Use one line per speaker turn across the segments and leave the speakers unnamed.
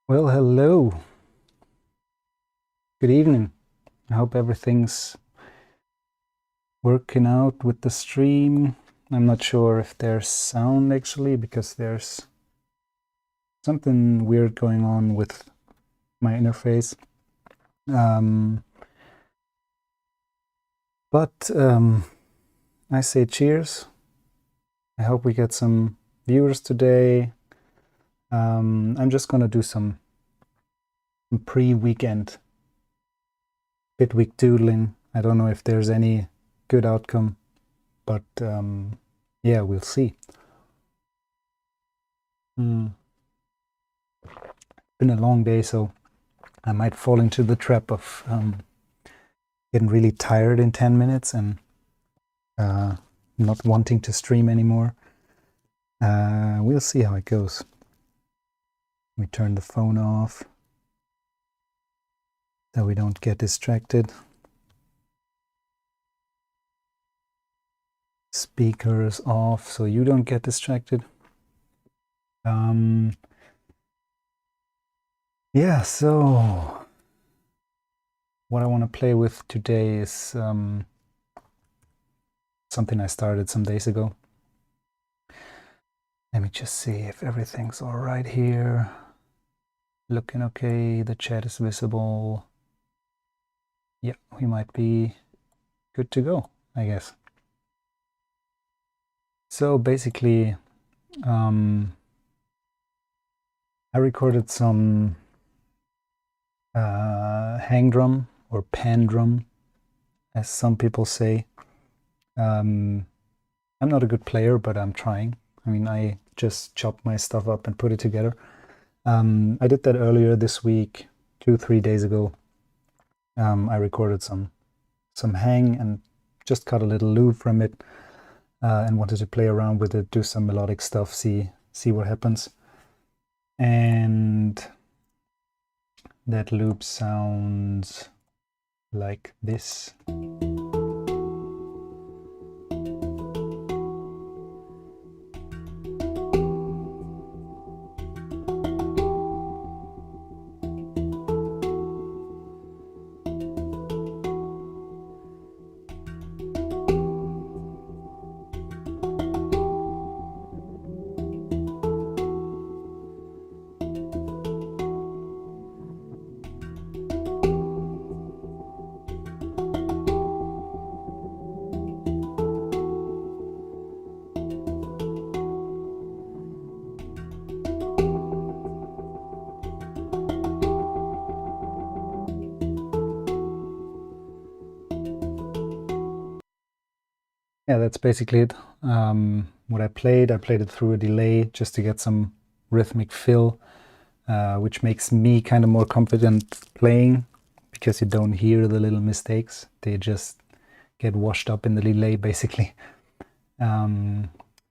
Well, hello. Good evening. I hope everything's working out with the stream. I'm not sure if there's sound actually, because there's something weird going on with my interface. But I say cheers. I hope we get some viewers today. I'm just gonna do some pre-weekend bitwig doodling. I don't know if there's any good outcome, but yeah, we'll see. Been a long day, so I might fall into the trap of getting really tired in 10 minutes and not wanting to stream anymore. We'll see how it goes. We turn the phone off so we don't get distracted. Speakers off so you don't get distracted. Yeah, so what I want to play with today is something I started some days ago. Let me just see if everything's all right here. Looking okay, the chat is visible. Yeah, we might be good to go, I guess. So basically, I recorded some hang drum or pan drum, as some people say. I'm not a good player, but I'm trying. I mean, I just chop my stuff up and put it together. I did that earlier this week, 2-3 days ago. I recorded some hang and just cut a little loop from it, and wanted to play around with it, do some melodic stuff, see what happens. And that loop sounds like this. Yeah, that's basically it. What I played it through a delay just to get some rhythmic fill, which makes me kind of more confident playing, because you don't hear the little mistakes. They just get washed up in the delay, basically. Let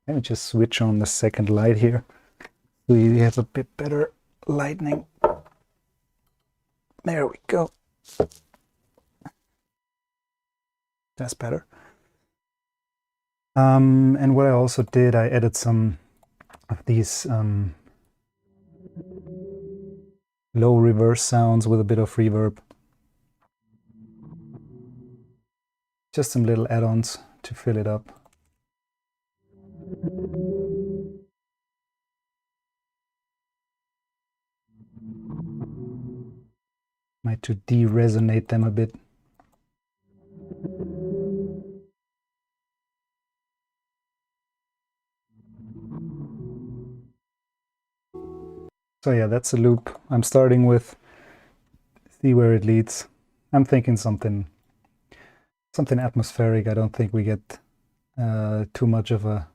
me just switch on the second light here so you have a bit better lighting. There we go. That's better. And what I also did, I added some of these low reverse sounds with a bit of reverb. Just some little add-ons to fill it up. Might to de-resonate them a bit. So yeah, that's a loop I'm starting with. See where it leads. I'm thinking something atmospheric. I don't think we get too much of a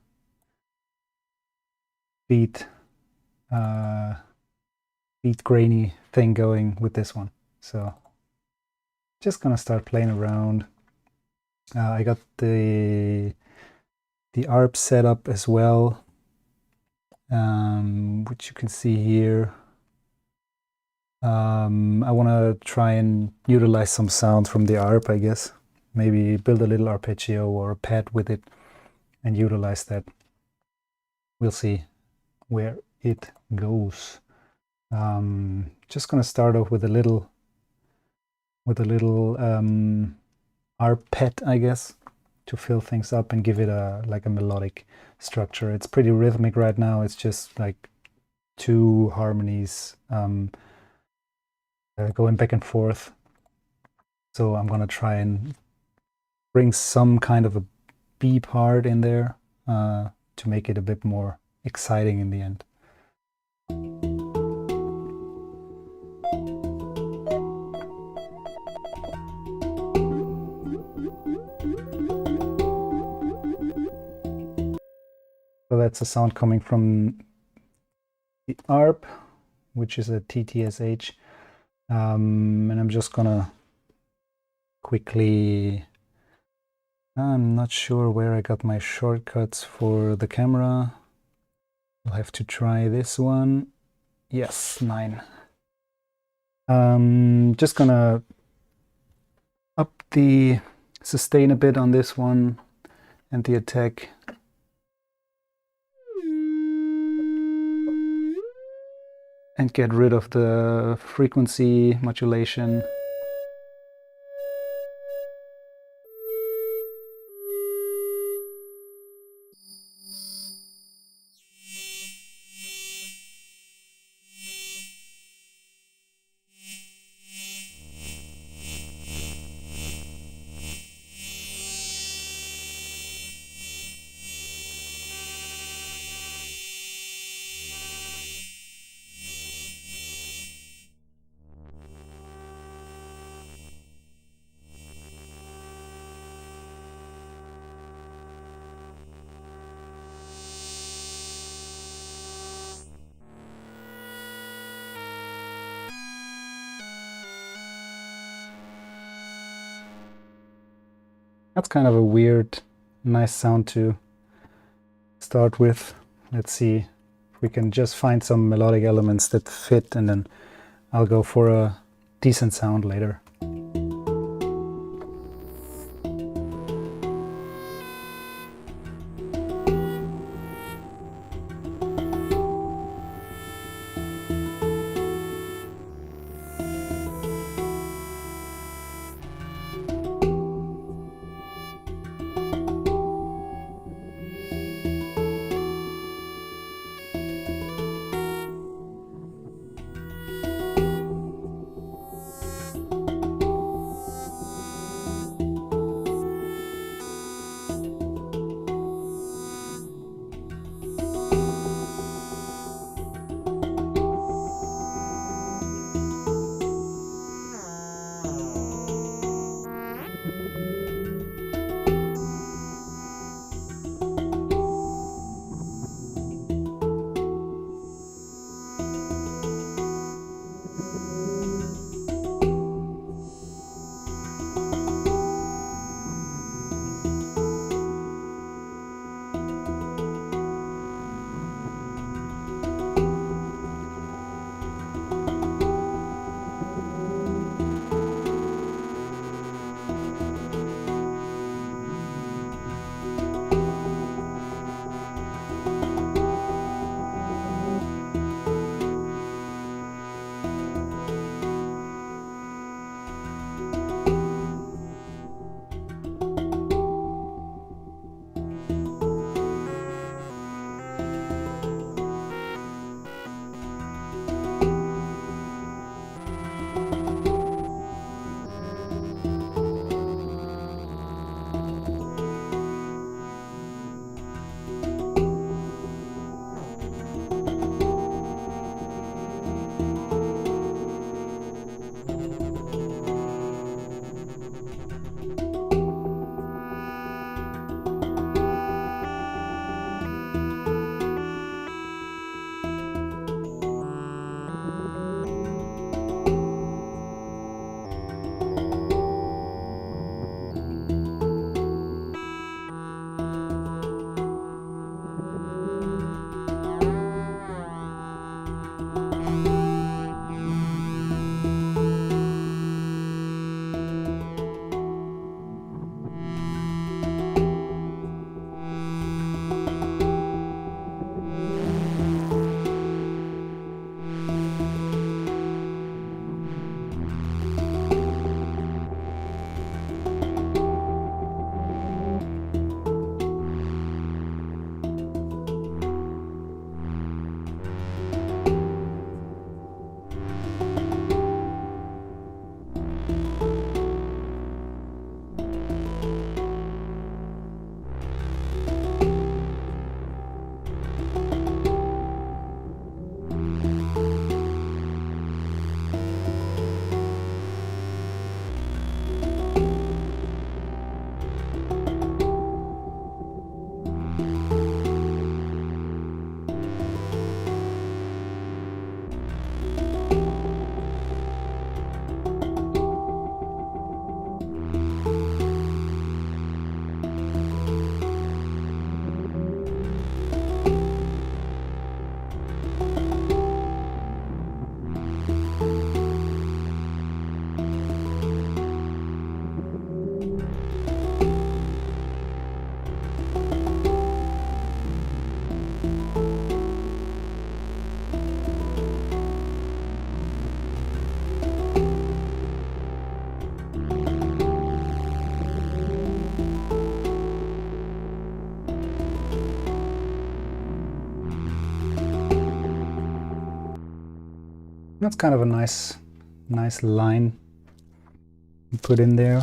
beat grainy thing going with this one. So just gonna start playing around. I got the ARP set up as well, which you can see here. I want to try and utilize some sound from the ARP, I guess. Maybe build a little arpeggio or a pad with it and utilize that. We'll see where it goes. Just gonna start off with a little arpet, I guess, to fill things up and give it like a melodic structure. It's pretty rhythmic right now. It's just like two harmonies going back and forth. So I'm gonna try and bring some kind of a B part in there to make it a bit more exciting in the end. So that's a sound coming from the ARP, which is a TTSH. And I'm just gonna quickly, I'm not sure where I got my shortcuts for the camera. I'll have to try this one. Yes, 9. Just gonna up the sustain a bit on this one and the attack. And get rid of the frequency modulation. That's kind of a weird, nice sound to start with. Let's see if we can just find some melodic elements that fit, and then I'll go for a decent sound later. That's kind of a nice line to put in there.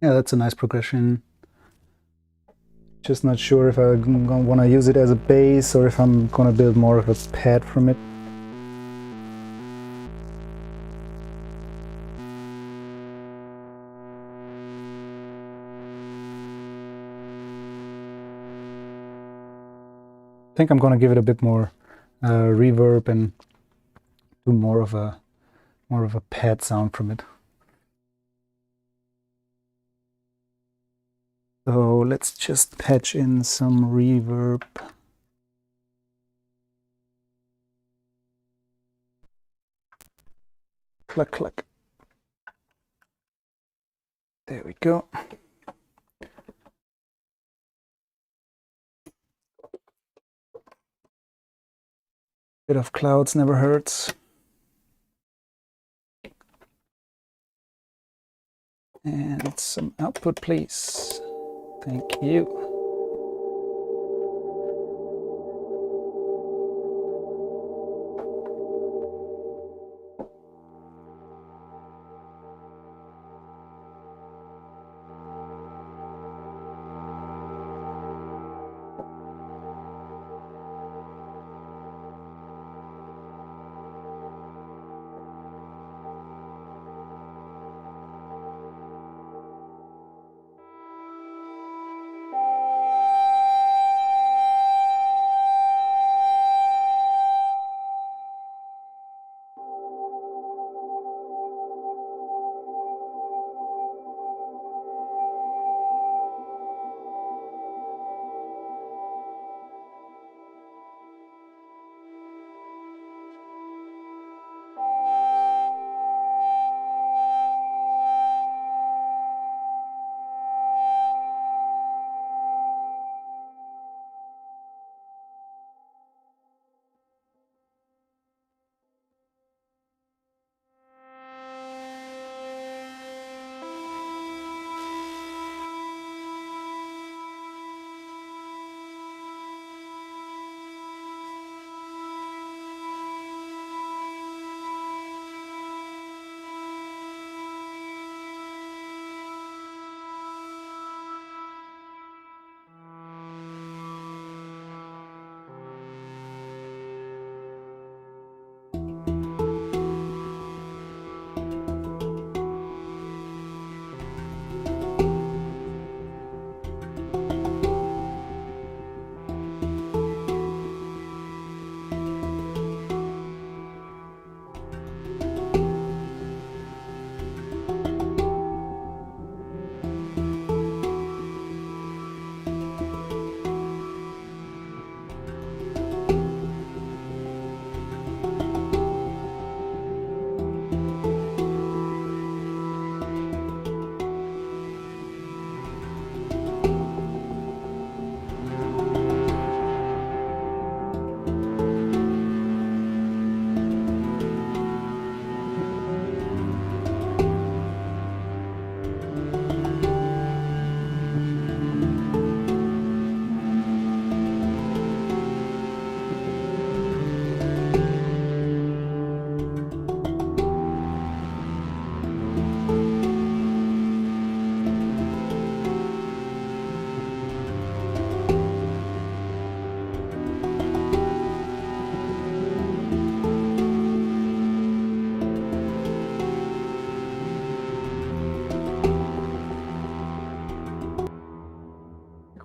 Yeah, that's a nice progression. Just not sure if I want to use it as a base or if I'm going to build more of a pad from it. I think I'm going to give it a bit more reverb and do more of a pad sound from it. So let's just patch in some reverb. Cluck, cluck. There we go. Bit of clouds never hurts. And some output, please. Thank you.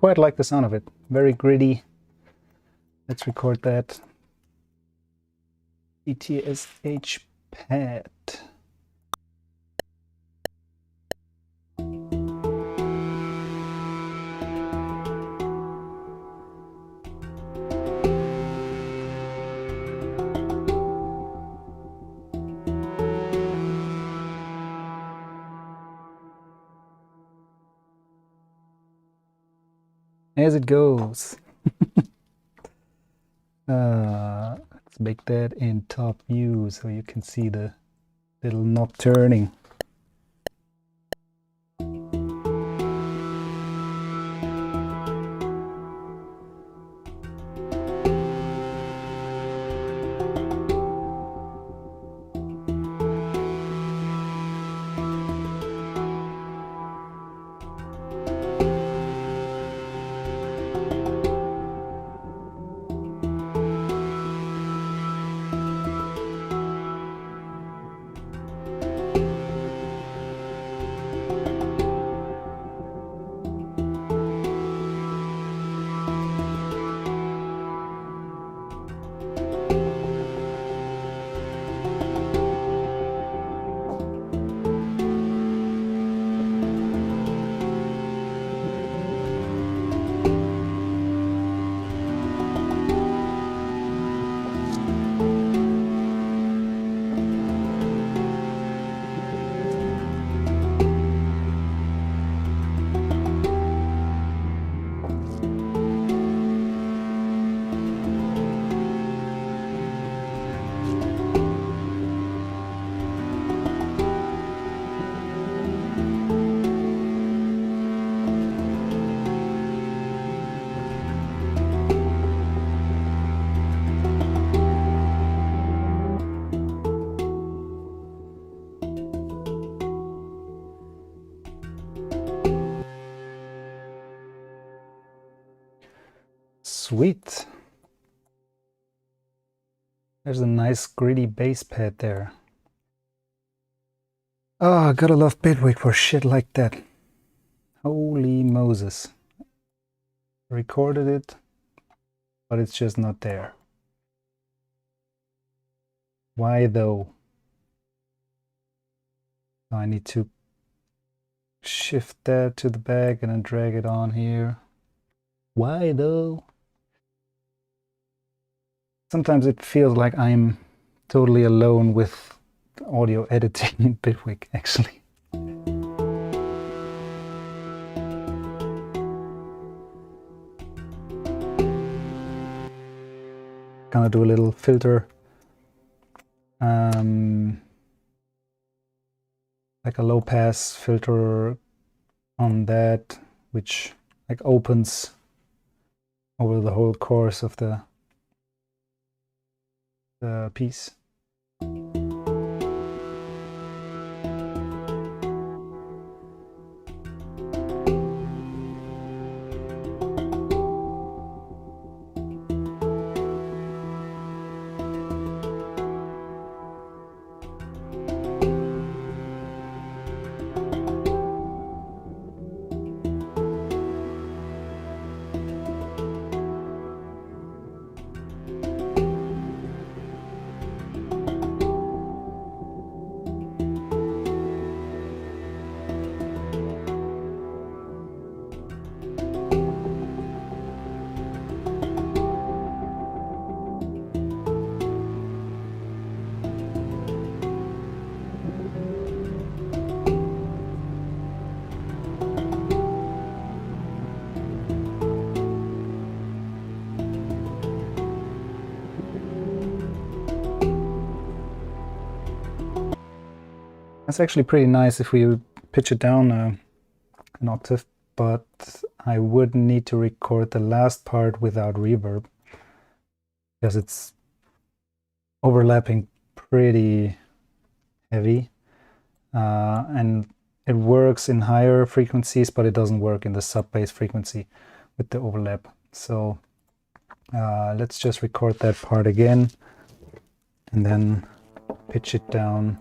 quite like the sound of it. Very gritty. Let's record that. ETSH pad. As it goes. Let's make that in top view so you can see the little knob turning. Sweet. There's a nice gritty bass pad there. Ah, gotta love Bitwig for shit like that. Holy Moses. Recorded it, but it's just not there. Why though? I need to shift that to the back and then drag it on here. Why though? Sometimes it feels like I'm totally alone with audio editing in Bitwig, actually. Gonna do a little filter, like a low pass filter on that, which like opens over the whole course of the piece. That's actually pretty nice if we pitch it down an octave, but I would need to record the last part without reverb because it's overlapping pretty heavy, and it works in higher frequencies, but it doesn't work in the sub-bass frequency with the overlap. So let's just record that part again and then pitch it down.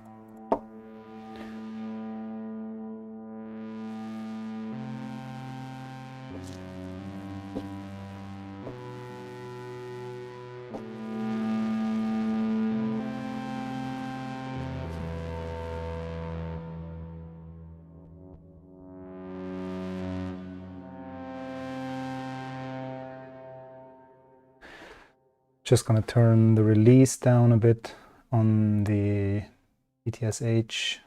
Just gonna turn the release down a bit on the ETSH.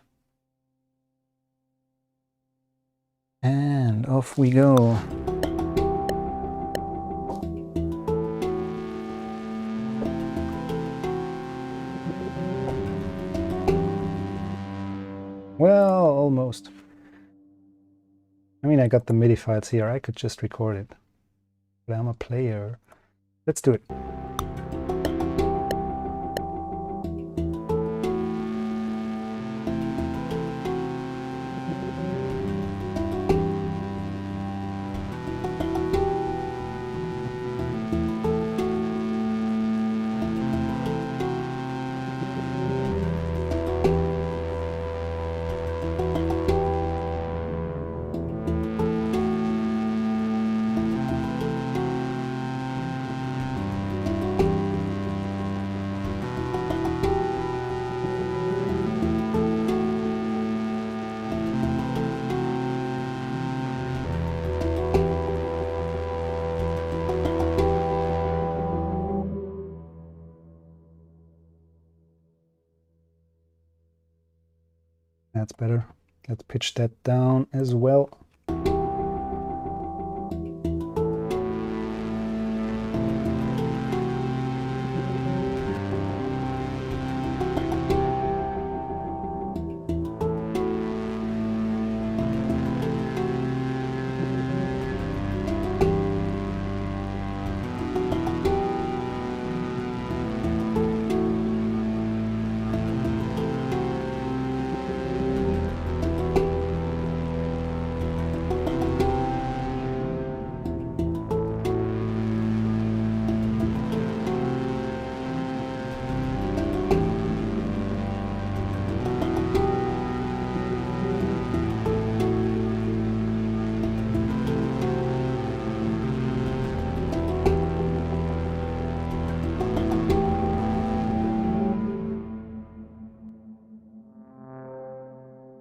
And off we go. Well, almost. I mean, I got the MIDI files here. I could just record it. But I'm a player. Let's do it. That's better. Let's pitch that down as well.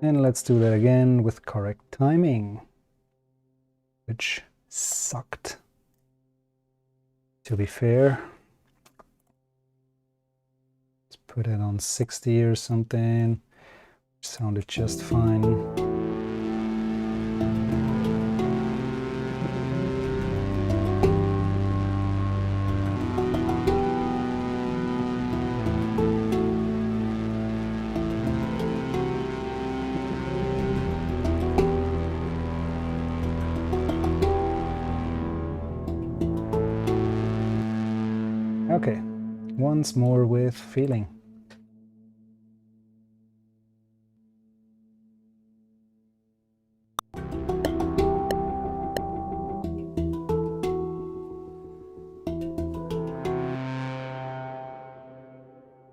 And let's do that again with correct timing, which sucked. To be fair, let's put it on 60 or something. Sounded just fine. Okay, once more with feeling.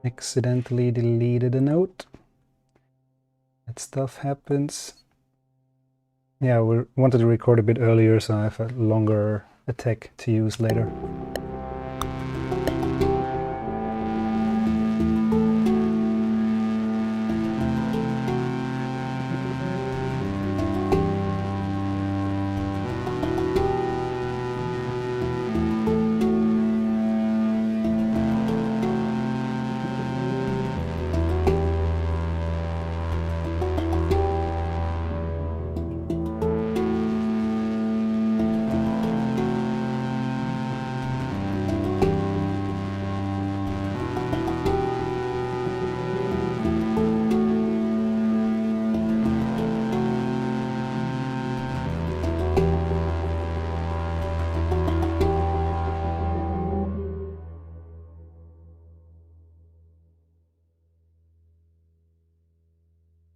Accidentally deleted a note. That stuff happens. Yeah, we wanted to record a bit earlier, so I have a longer attack to use later.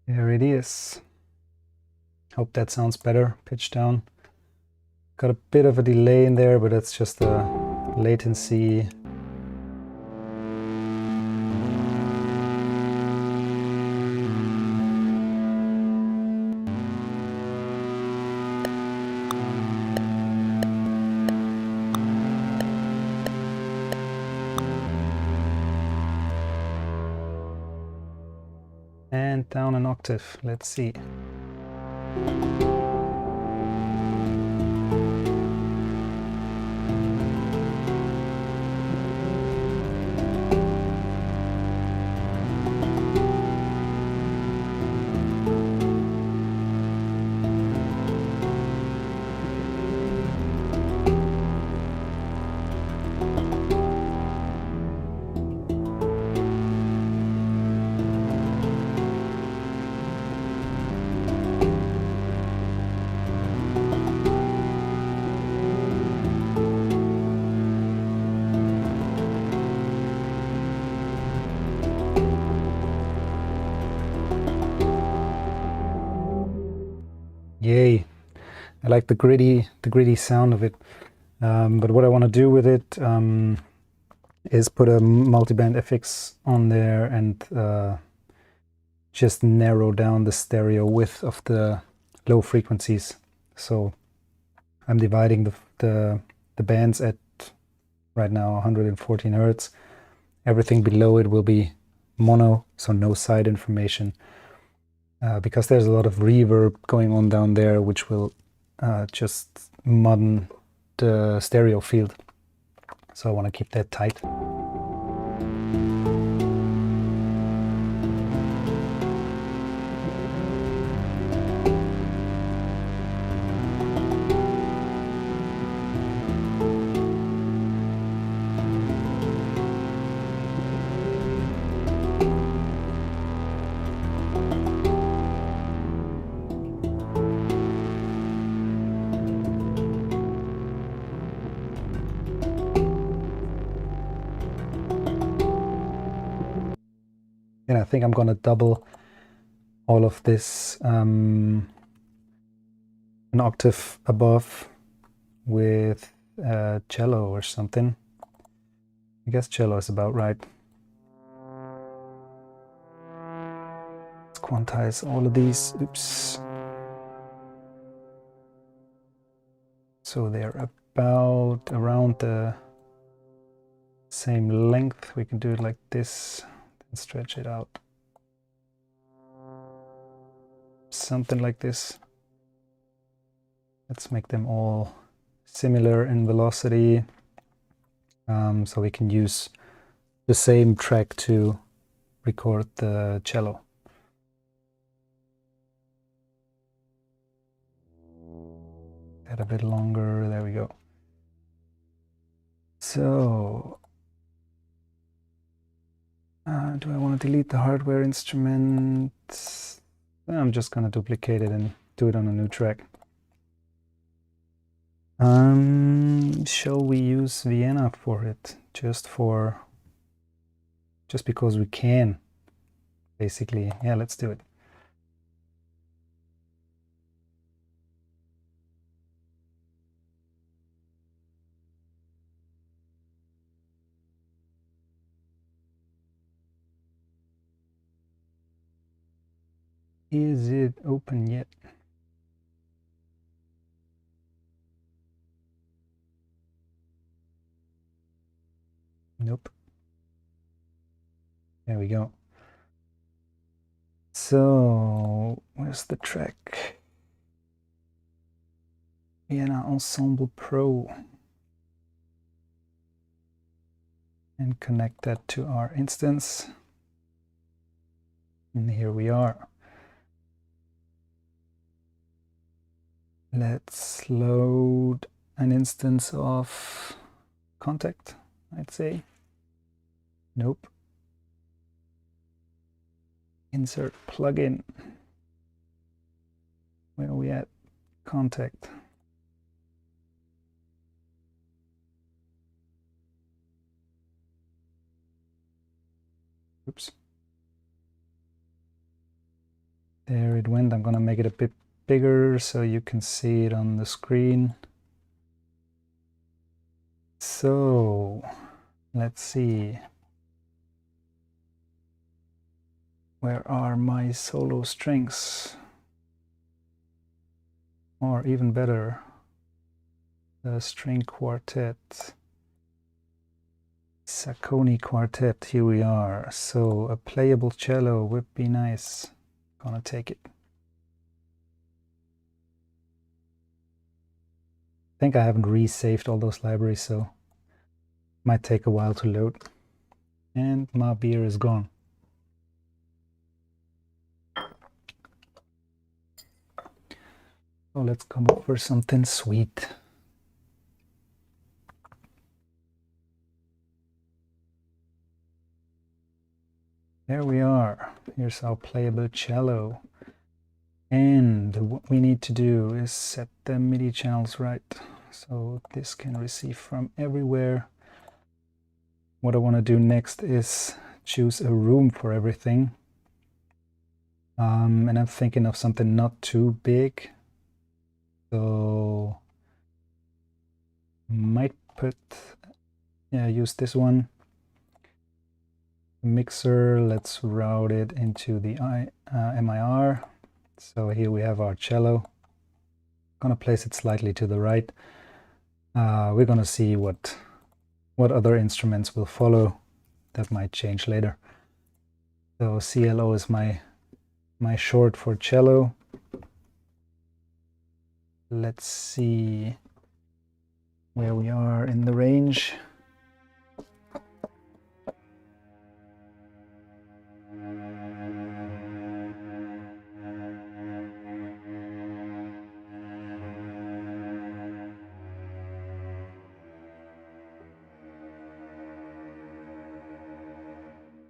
There it is. Hope that sounds better. Pitch down. Got a bit of a delay in there, but that's just a latency. And down an octave. Let's see. Yay! I like the gritty sound of it. But what I want to do with it is put a multiband FX on there and just narrow down the stereo width of the low frequencies. So I'm dividing the bands at right now 114 Hertz. Everything below it will be mono, so no side information, because there's a lot of reverb going on down there, which will just mudden the stereo field. So I want to keep that tight. And I think I'm gonna double all of this an octave above with cello or something. I guess cello is about right. Let's quantize all of these. Oops. So they're about around the same length. We can do it like this and stretch it out. Something like this. Let's make them all similar in velocity, so we can use the same track to record the cello. Add a bit longer, there we go. So, do I want to delete the hardware instrument? I'm just going to duplicate it and do it on a new track. Shall we use Vienna for it? Just because we can, basically. Yeah, let's do it. Is it open yet? Nope. There we go. So, where's the track? Vienna Ensemble Pro. And connect that to our instance. And here we are. Let's load an instance of Contact, I'd say. Nope. Insert plugin. Where are we at? Contact. Oops. There it went. I'm gonna make it a bit bigger so you can see it on the screen. So let's see. Where are my solo strings? Or even better, the string quartet. Sacconi quartet, here we are. So a playable cello would be nice. Gonna take it. I think I haven't resaved all those libraries, so might take a while to load. And my beer is gone. So let's come up for something sweet. There we are. Here's our playable cello. And what we need to do is set the MIDI channels right, so this can receive from everywhere. What I want to do next is choose a room for everything. And I'm thinking of something not too big. So might use this one. Mixer, let's route it into the MIR. So here we have our cello. Gonna place it slightly to the right. We're gonna see what other instruments will follow. That might change later. So CLO is my short for cello. Let's see where we are in the range.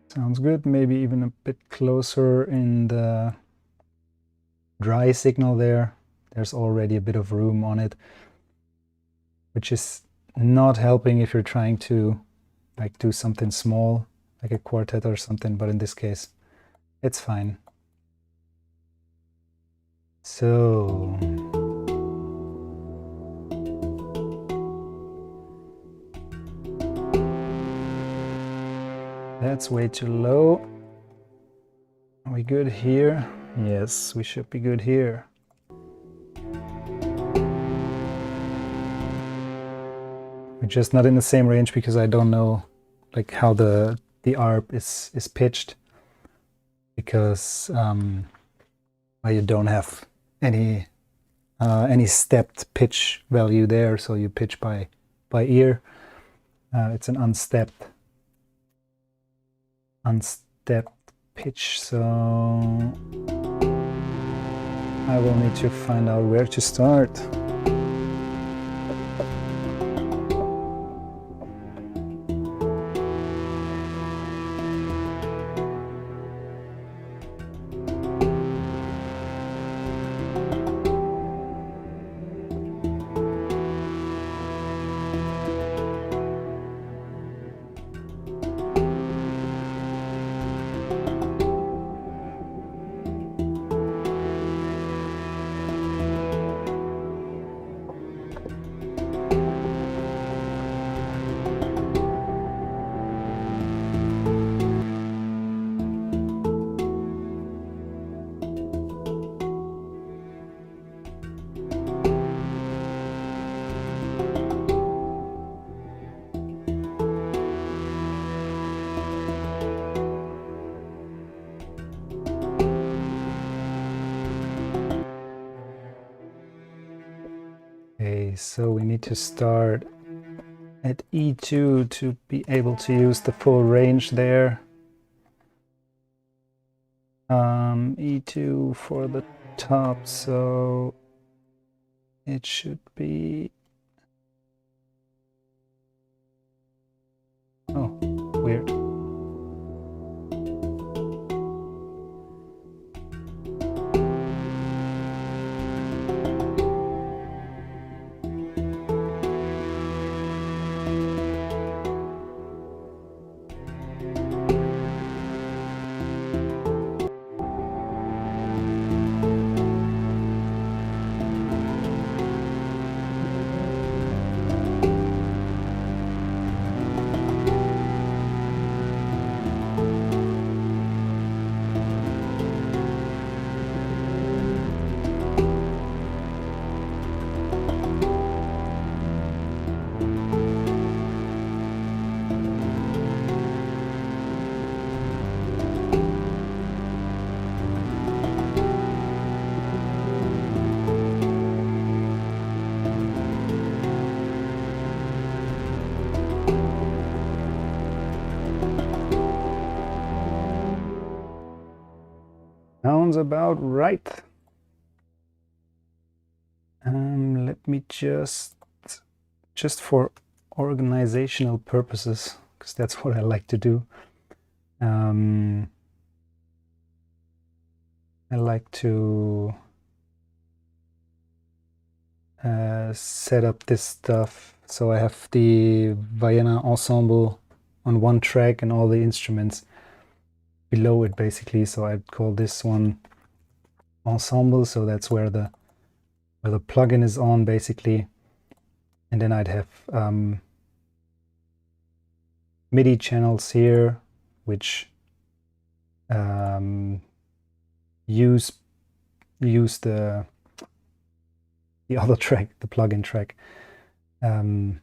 Sounds good. Maybe even a bit closer in the dry signal there. There's already a bit of room on it, which is not helping if you're trying to like do something small, like a quartet or something, but in this case, it's fine. So that's way too low. Are we good here? Yes, we should be good here. We're just not in the same range because I don't know like how the ARP is pitched, because you don't have any stepped pitch value there, so you pitch by ear. It's an unstepped pitch, so I will need to find out where to start. Okay, so we need to start at E2 to be able to use the full range there. E2 for the top, so it should be... Oh, weird. Sounds about right. Let me just for organizational purposes, because that's what I like to do. I like to set up this stuff so I have the Vienna ensemble on one track and all the instruments below it, basically. So I'd call this one ensemble, so that's where the where the plugin is on basically, and then I'd have MIDI channels here which use the other track, the plugin track, on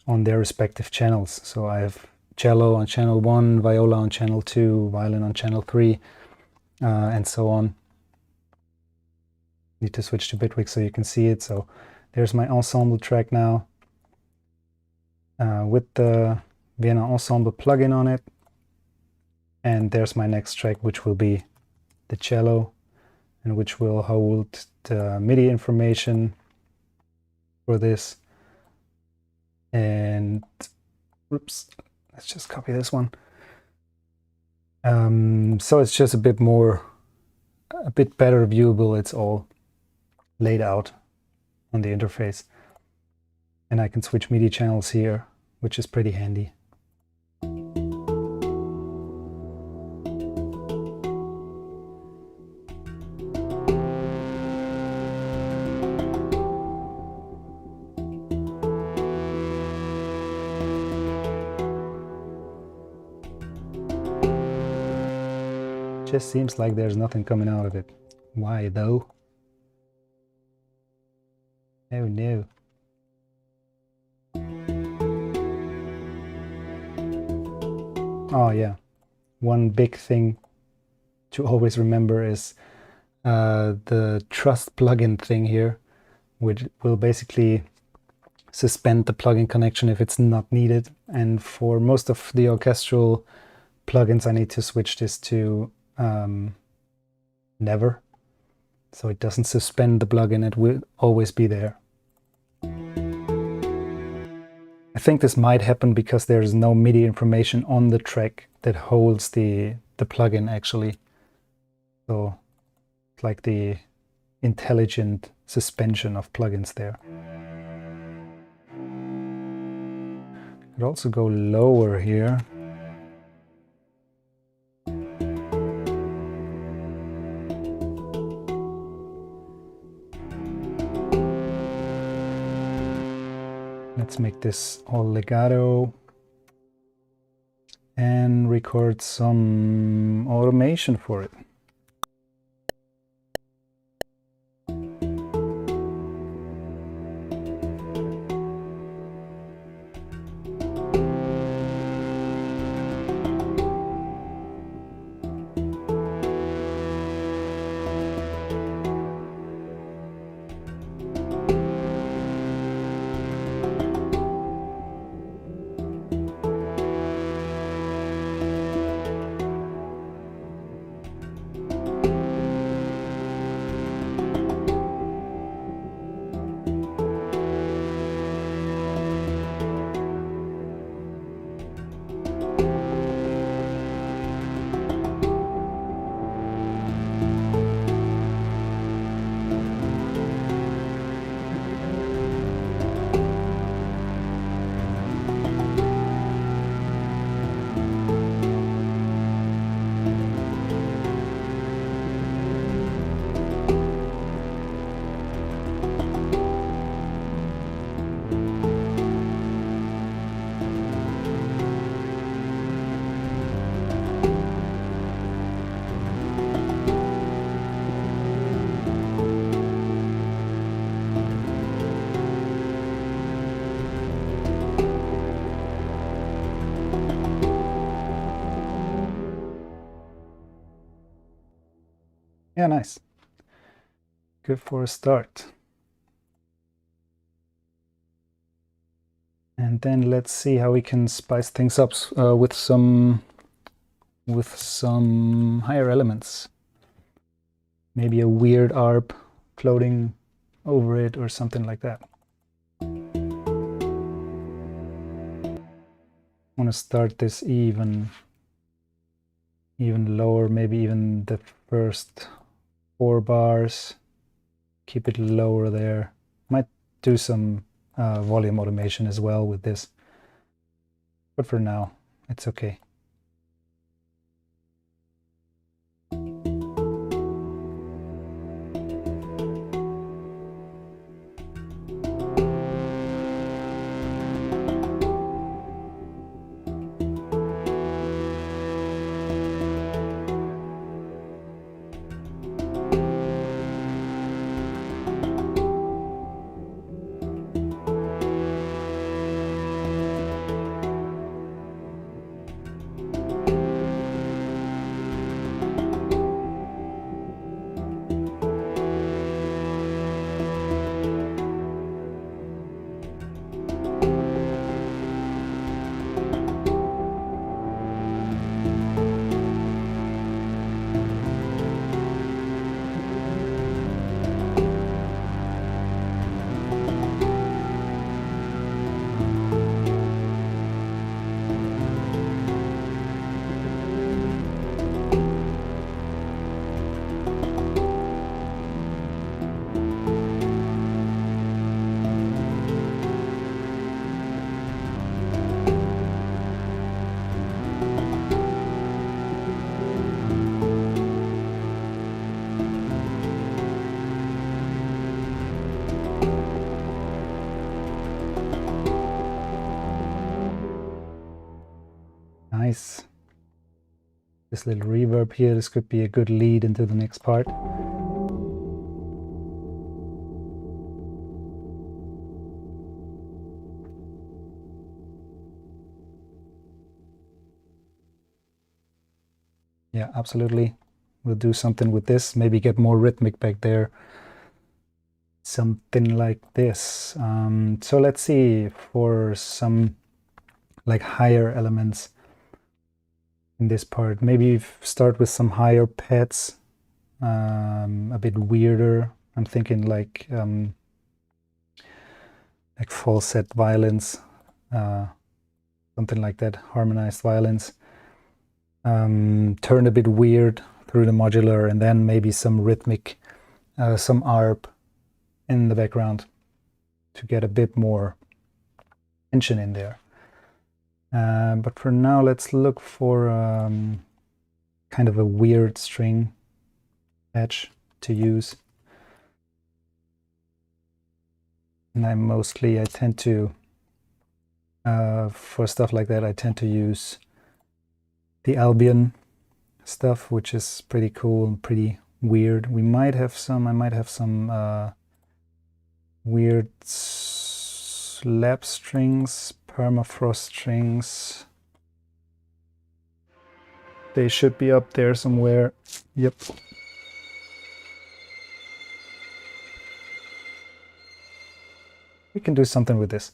their respective channels. So I have cello on channel 1, viola on channel 2, violin on channel 3, and so on. Need to switch to bitwig so you can see it. So there's my ensemble track now, with the Vienna Ensemble plugin on it. And there's my next track, which will be the cello, and which will hold the MIDI information for this. And oops, let's just copy this one. So it's just a bit better viewable. It's all laid out on the interface, and I can switch MIDI channels here, which is pretty handy. Just seems like there's nothing coming out of it. Why though? Oh no. Oh yeah, one big thing to always remember is the trust plugin thing here, which will basically suspend the plugin connection if it's not needed. And for most of the orchestral plugins I need to switch this to never, so it doesn't suspend the plugin, it will always be there. I think this might happen because there is no MIDI information on the track that holds the plugin actually. So it's like the intelligent suspension of plugins there. Could also go lower here. Let's make this all legato and record some automation for it. Yeah, nice. Good for a start. And then let's see how we can spice things up with some higher elements. Maybe a weird arp floating over it or something like that. I want to start this even lower, maybe even the first 4 bars. Keep it lower there. Might do some volume automation as well with this, but for now it's okay. Nice. This little reverb here, this could be a good lead into the next part. Yeah, absolutely. We'll do something with this, maybe get more rhythmic back there. Something like this. So let's see for some like higher elements in this part. Maybe start with some higher pads, a bit weirder. I'm thinking like falsetto violins, something like that, harmonized violins. Turn a bit weird through the modular, and then maybe some rhythmic, some arp in the background to get a bit more tension in there. But for now, let's look for kind of a weird string patch to use. And I tend to, for stuff like that, I tend to use the Albion stuff, which is pretty cool and pretty weird. I might have some weird slab strings, permafrost strings. They should be up there somewhere. Yep. We can do something with this.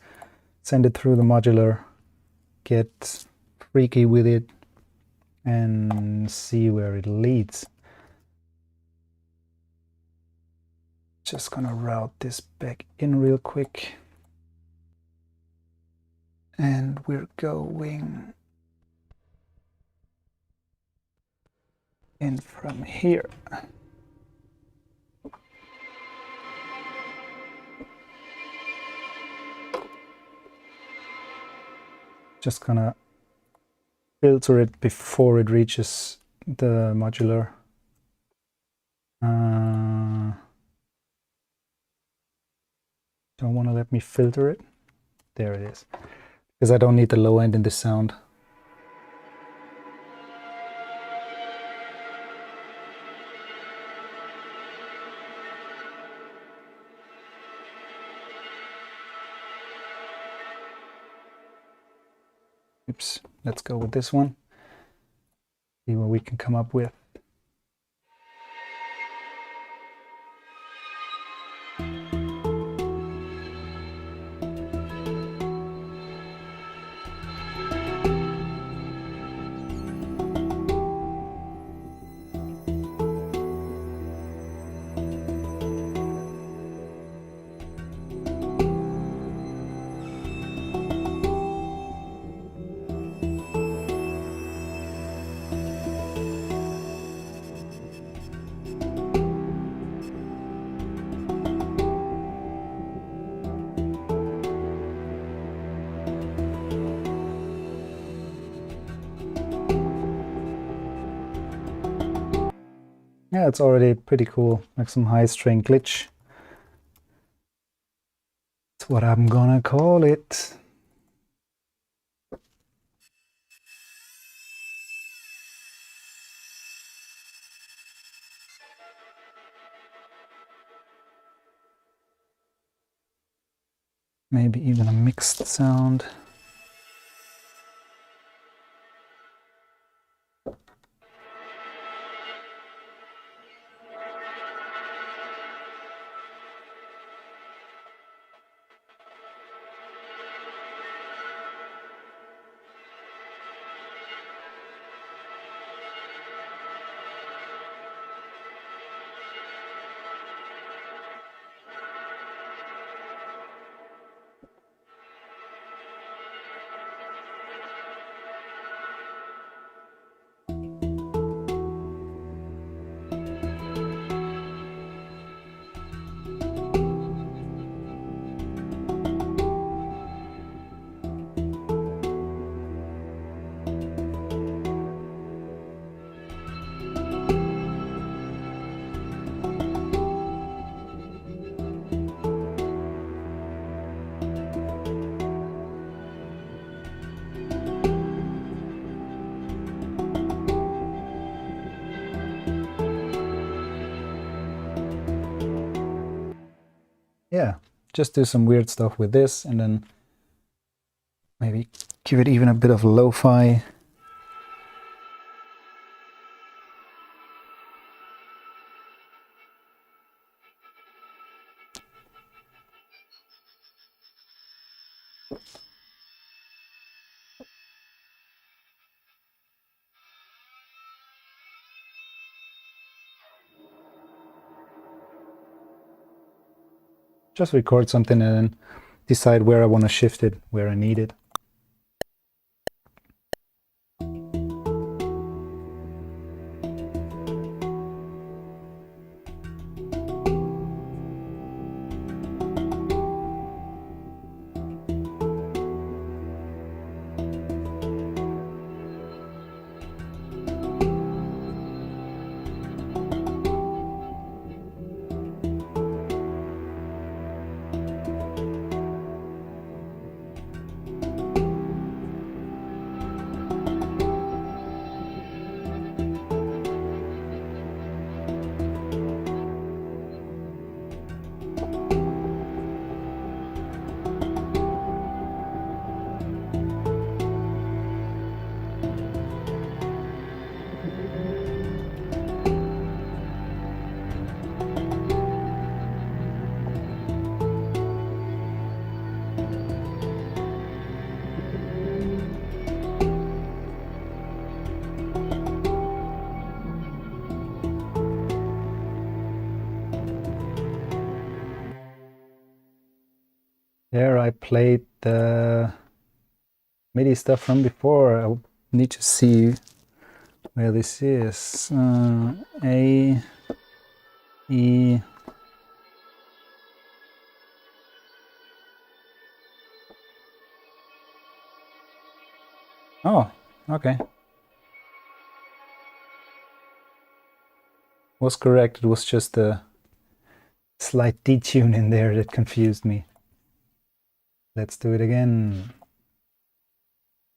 Send it through the modular, get freaky with it, and see where it leads. Just gonna route this back in real quick. And we're going in from here. Just gonna filter it before it reaches the modular. Don't want to let me filter it. There it is. Because I don't need the low end in the sound. Oops, let's go with this one. See what we can come up with. Yeah, it's already pretty cool, like some high string glitch. That's what I'm gonna call it. Maybe even a mixed sound. yeah, just do some weird stuff with this, and then maybe give it even a bit of lo-fi. Just record something and then decide where I want to shift it, where I need it. There I played the MIDI stuff from before. I need to see where this is. A, E. Oh, okay. Was correct. It was just a slight detune in there that confused me. Let's do it again.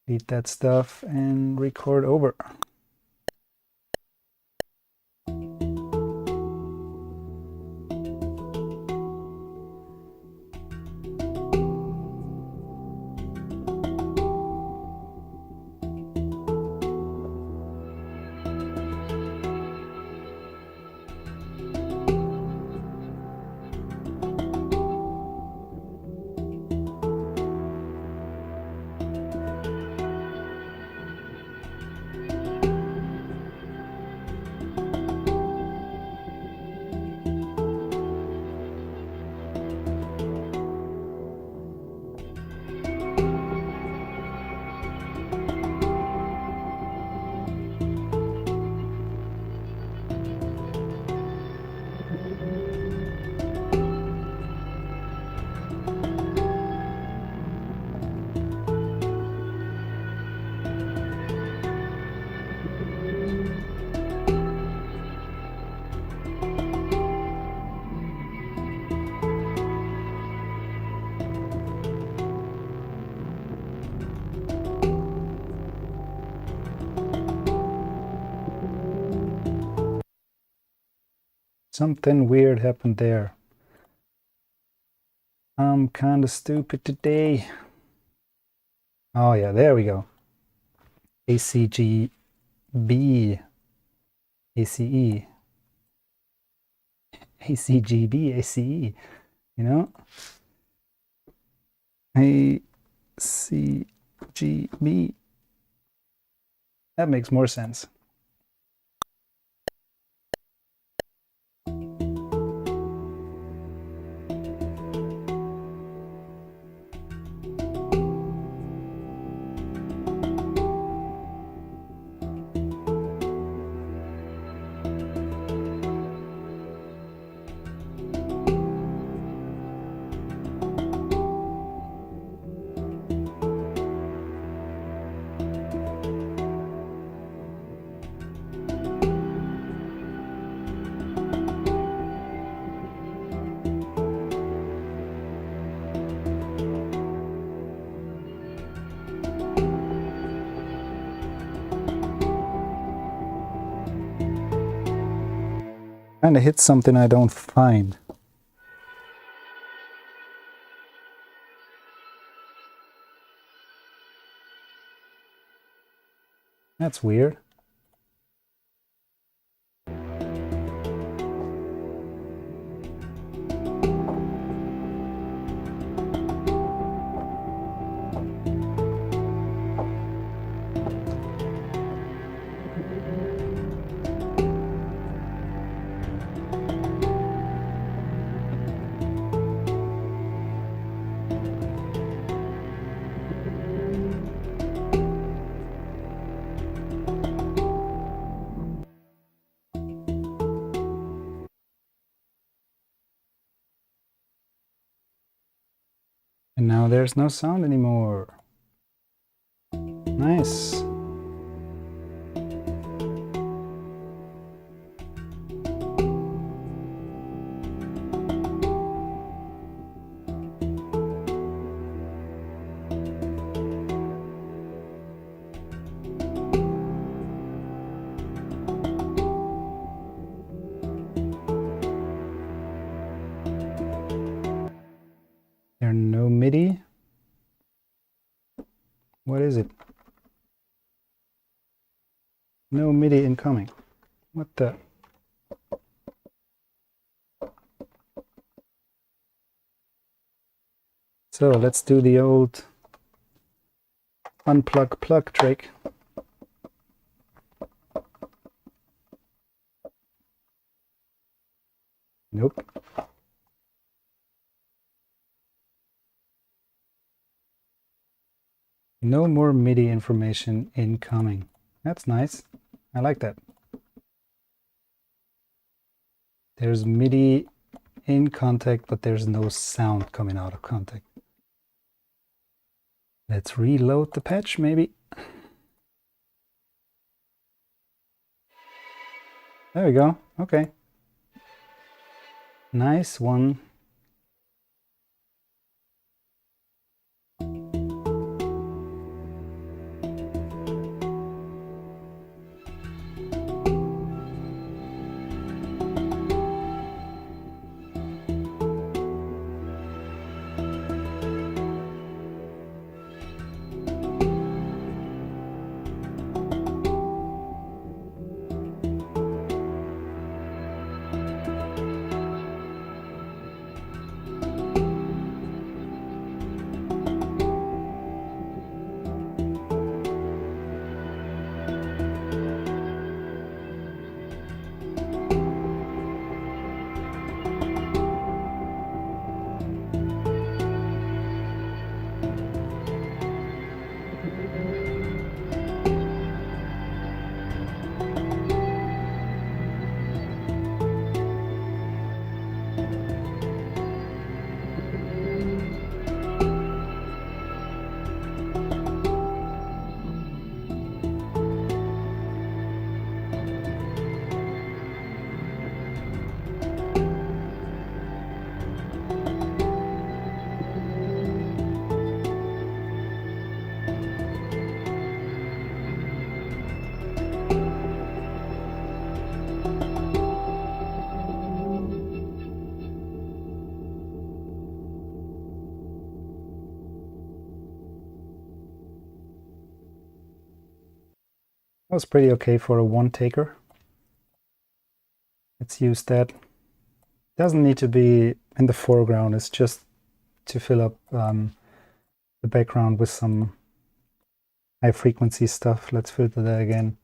Beat that stuff and record over. Something weird happened there. I'm kind of stupid today. Oh yeah, there we go. ACG B, ACE, ACGB, ACE, you know? ACGB. That makes more sense. Kind of hit something I don't find. That's weird. And now there's no sound anymore. Nice. There are no MIDI. What is it? No MIDI incoming. What the? So let's do the old unplug plug trick. Nope. No more MIDI information incoming. That's nice. I like that. There's MIDI in contact, but there's no sound coming out of contact. Let's reload the patch, maybe. There we go. Okay. Nice one. That was pretty okay for a one taker. Let's use that. Doesn't need to be in the foreground, it's just to fill up the background with some high frequency stuff. Let's filter that again.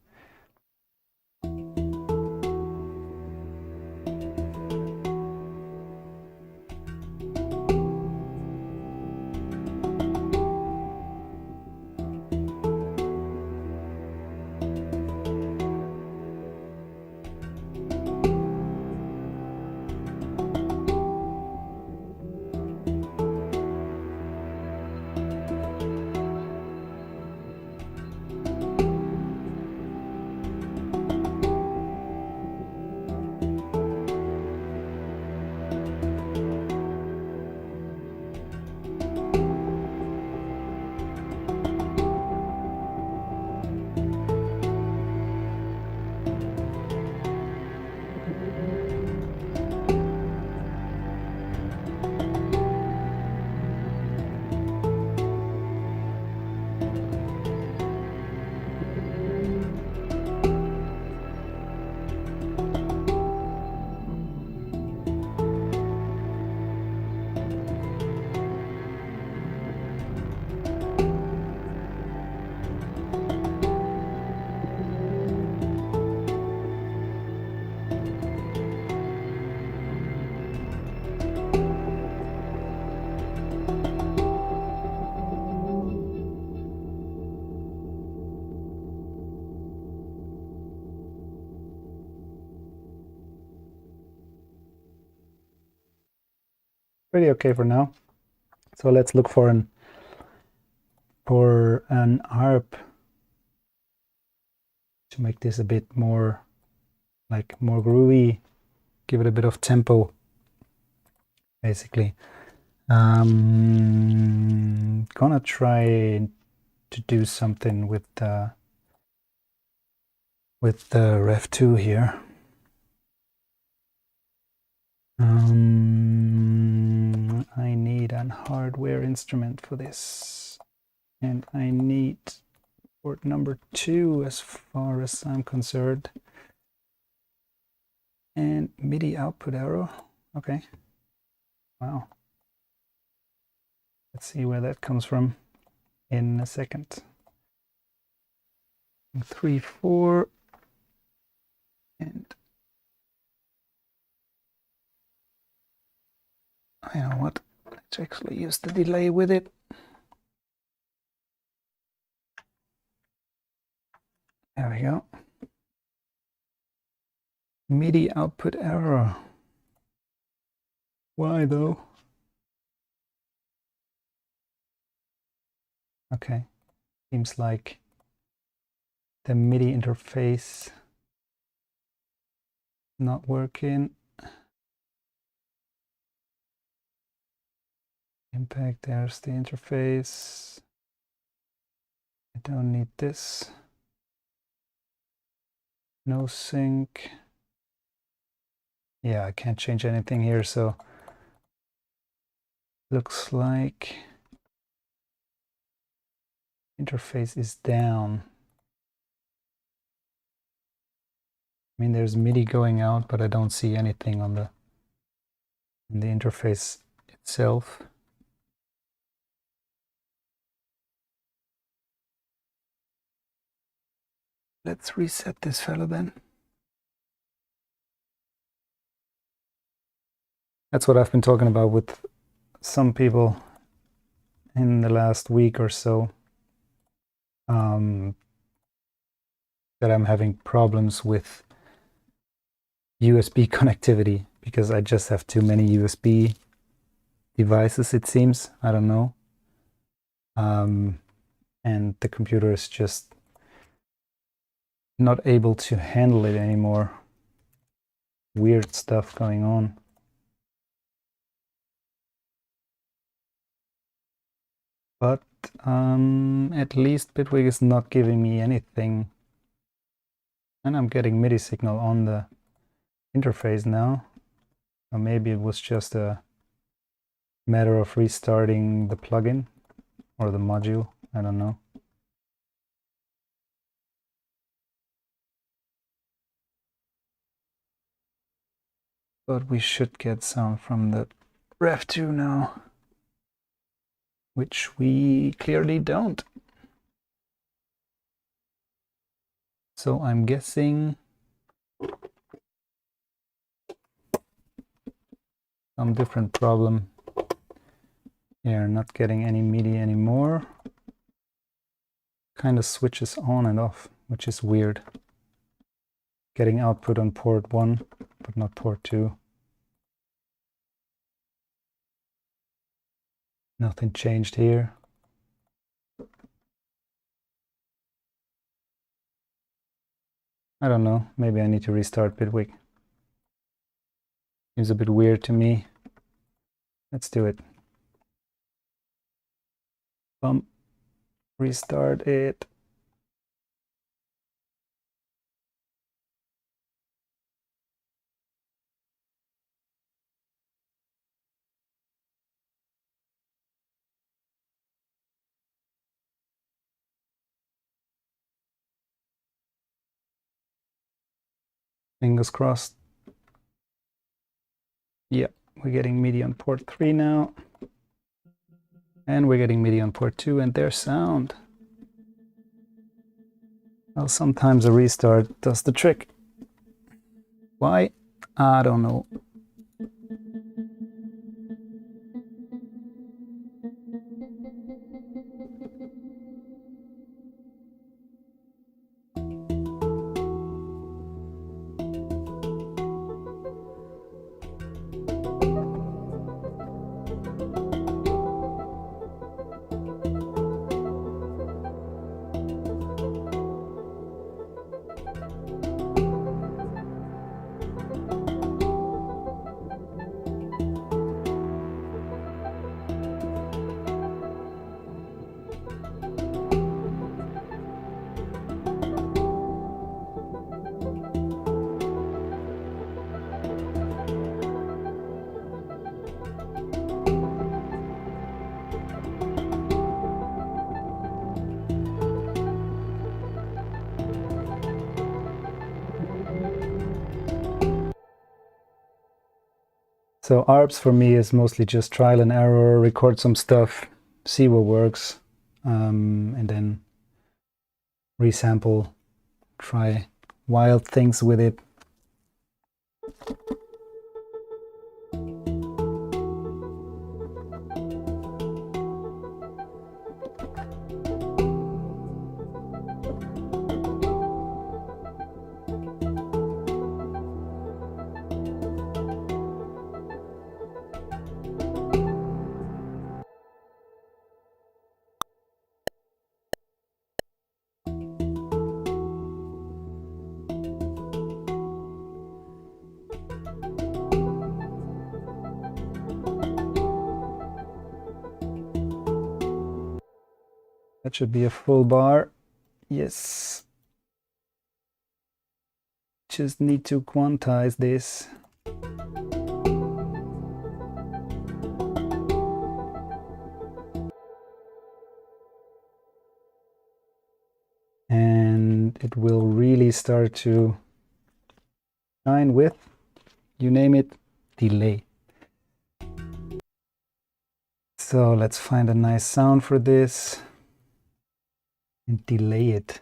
pretty okay for now. So let's look for an harp to make this a bit more more groovy, give it a bit of tempo, basically. Gonna try to do something with the Rev 2 here. I need an hardware instrument for this, and I need port number 2 as far as I'm concerned, and MIDI output arrow. Okay, wow, let's see where that comes from in a second. 3, 4, and you know what, let's actually use the delay with it. There we go. MIDI output error. Why though? Okay, seems like the MIDI interface not working. Impact, there's the interface. I don't need this. No sync. Yeah, I can't change anything here, so looks like interface is down. I mean, there's MIDI going out, but I don't see anything on the interface itself. Let's reset this fellow then. That's what I've been talking about with some people in the last week or so, that I'm having problems with USB connectivity because I just have too many USB devices, it seems. I don't know. And the computer is just not able to handle it anymore. Weird stuff going on. But at least bitwig is not giving me anything. And I'm getting MIDI signal on the interface now. Or maybe it was just a matter of restarting the plugin or the module. I don't know. But we should get sound from the Rev 2 now, which we clearly don't. So I'm guessing some different problem here, not getting any MIDI anymore. Kind of switches on and off, which is weird. Getting output on port 1, but not port 2. Nothing changed here. I don't know, maybe I need to restart bitwig. Seems a bit weird to me. Let's do it. Restart it. Fingers crossed. Yeah, we're getting MIDI on port 3 now. And we're getting MIDI on port 2 and there's sound. Well, sometimes a restart does the trick. Why? I don't know. So ARPs for me is mostly just trial and error, record some stuff, see what works, and then resample, try wild things with it. That should be a full bar. Yes. Just need to quantize this. And it will really start to shine with, you name it, delay. So let's find a nice sound for this and delay it.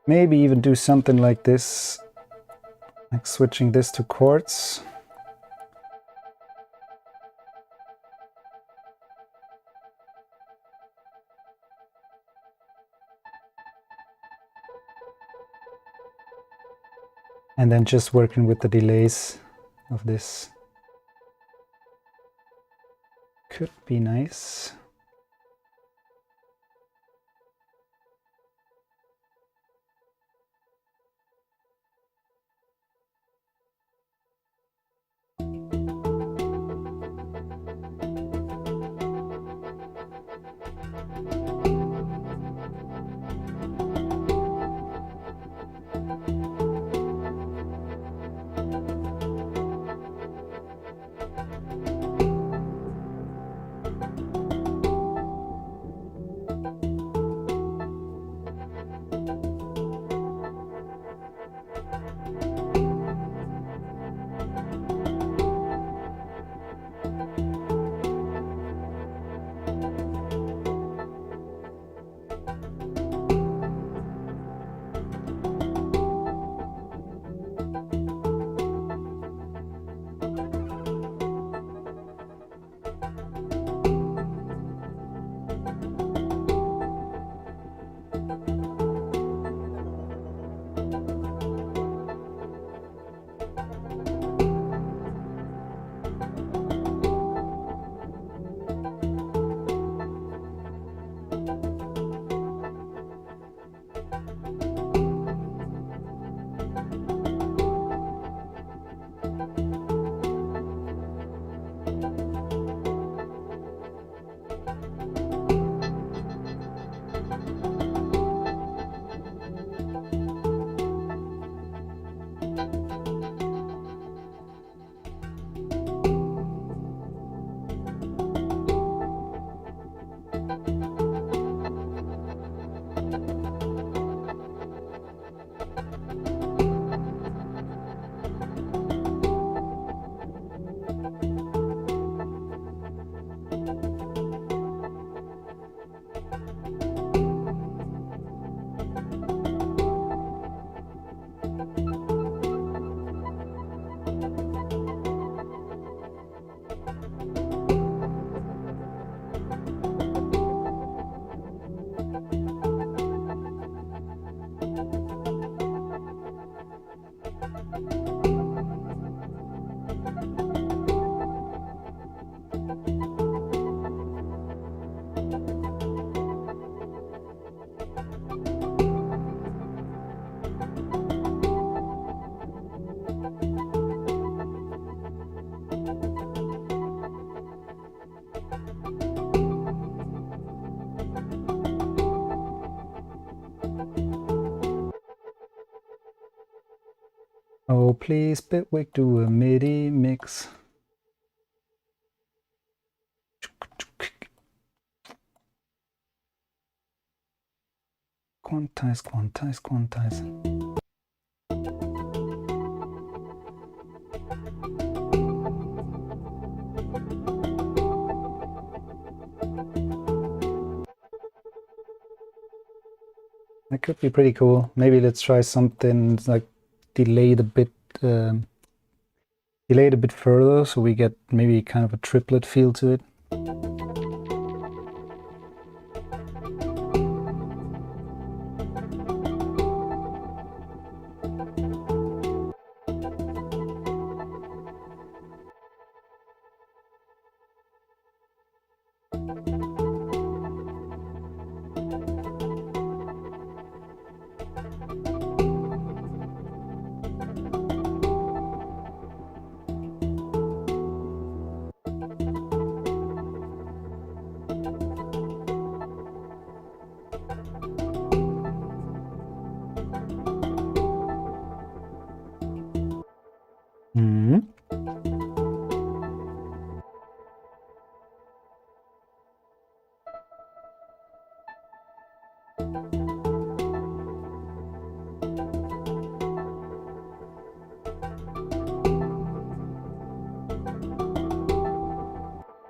Maybe even do something like this, like switching this to quartz. And then just working with the delays of this. Could be nice. Oh, please, bitwig, do a MIDI mix. Quantize, quantize, quantize. That could be pretty cool. Maybe let's try something like delayed a bit further, so we get maybe kind of a triplet feel to it.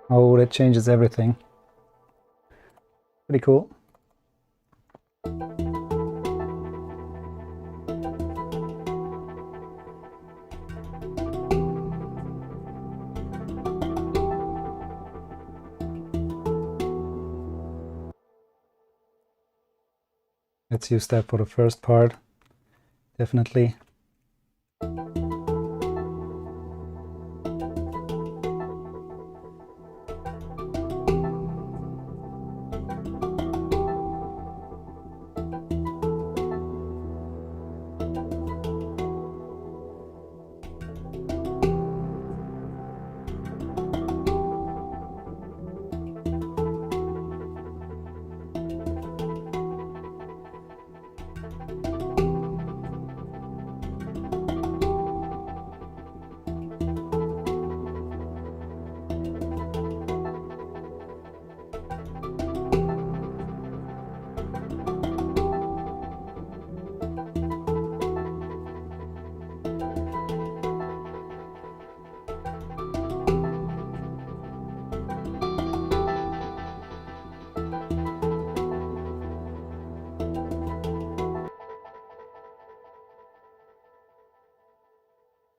Oh, that changes everything. Pretty cool. Let's use that for the first part, definitely.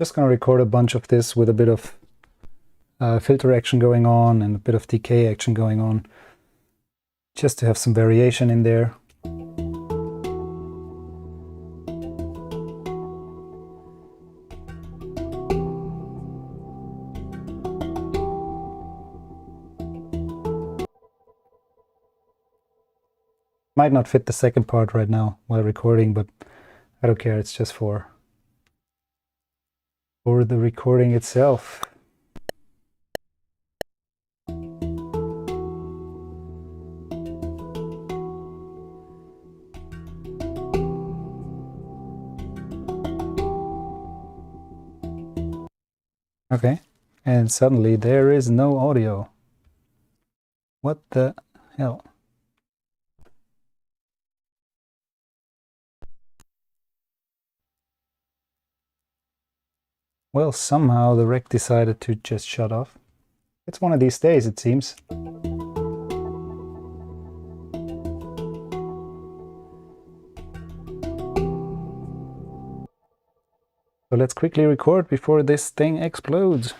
Just gonna record a bunch of this with a bit of filter action going on and a bit of decay action going on, just to have some variation in there. Might not fit the second part right now while recording, but I don't care, it's just for the recording itself. Okay, and suddenly there is no audio. What the hell? Well, somehow the rec decided to just shut off. It's one of these days, it seems. So let's quickly record before this thing explodes.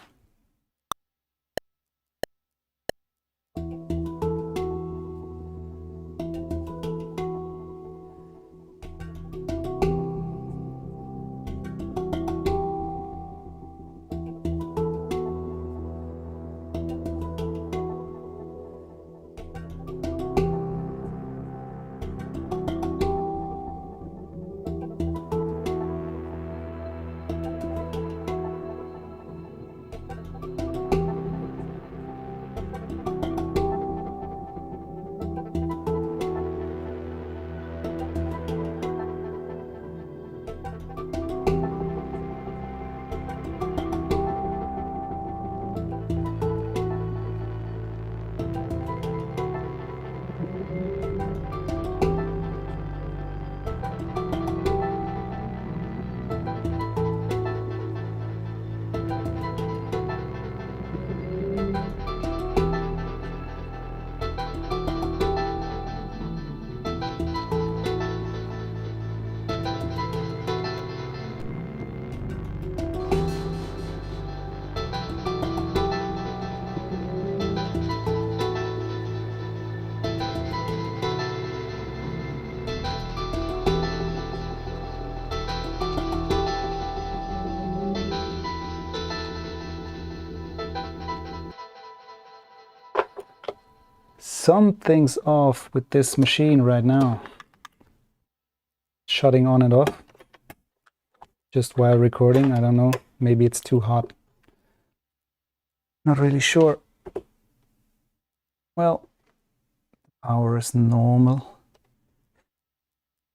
Something's off with this machine right now. Shutting on and off. Just while recording, I don't know. Maybe it's too hot. Not really sure. Well, power is normal.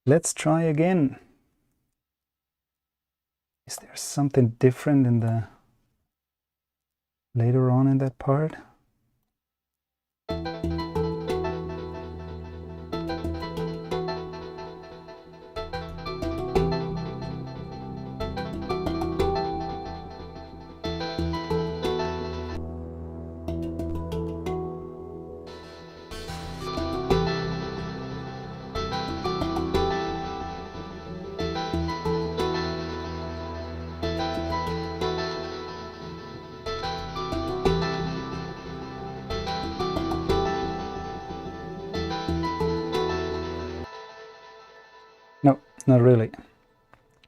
Let's try again. Is there something different in the later on in that part? No, not really.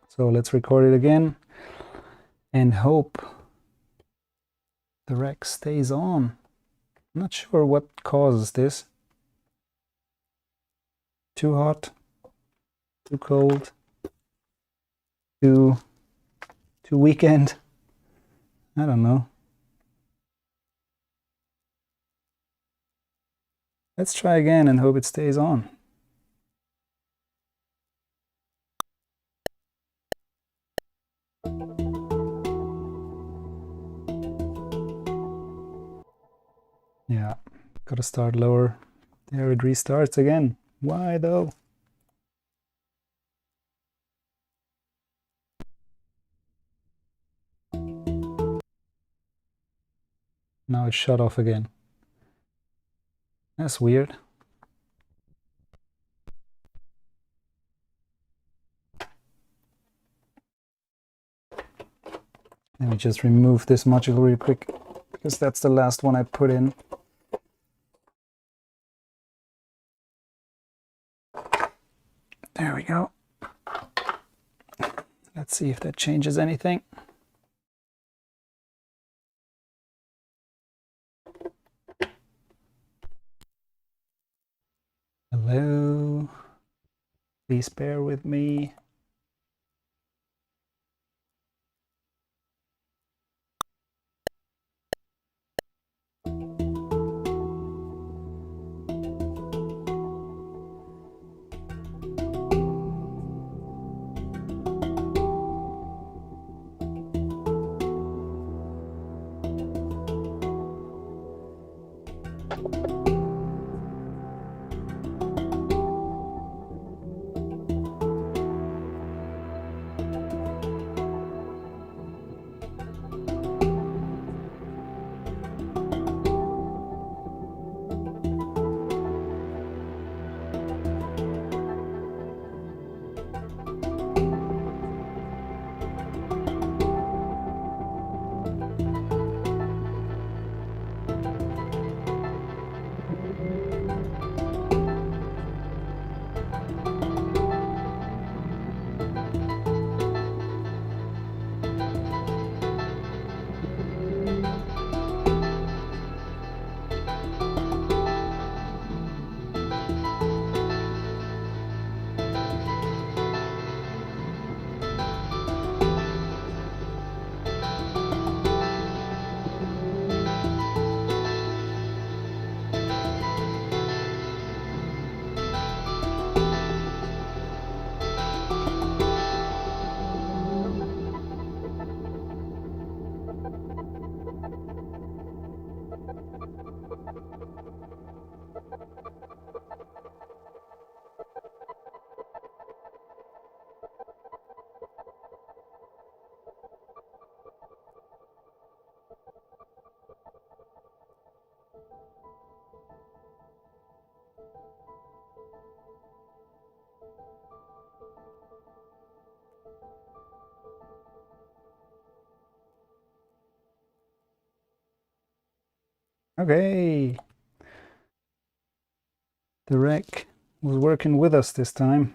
So let's record it again and hope the rack stays on. I'm not sure what causes this. Too hot, too cold, too weekend. I don't know. Let's try again and hope it stays on. Yeah, gotta start lower. There it restarts again. Why though? Now it's shut off again. That's weird. Let me just remove this module real quick, because that's the last one I put in. There we go. Let's see if that changes anything. Hello. Please bear with me. Okay. The rack was working with us this time.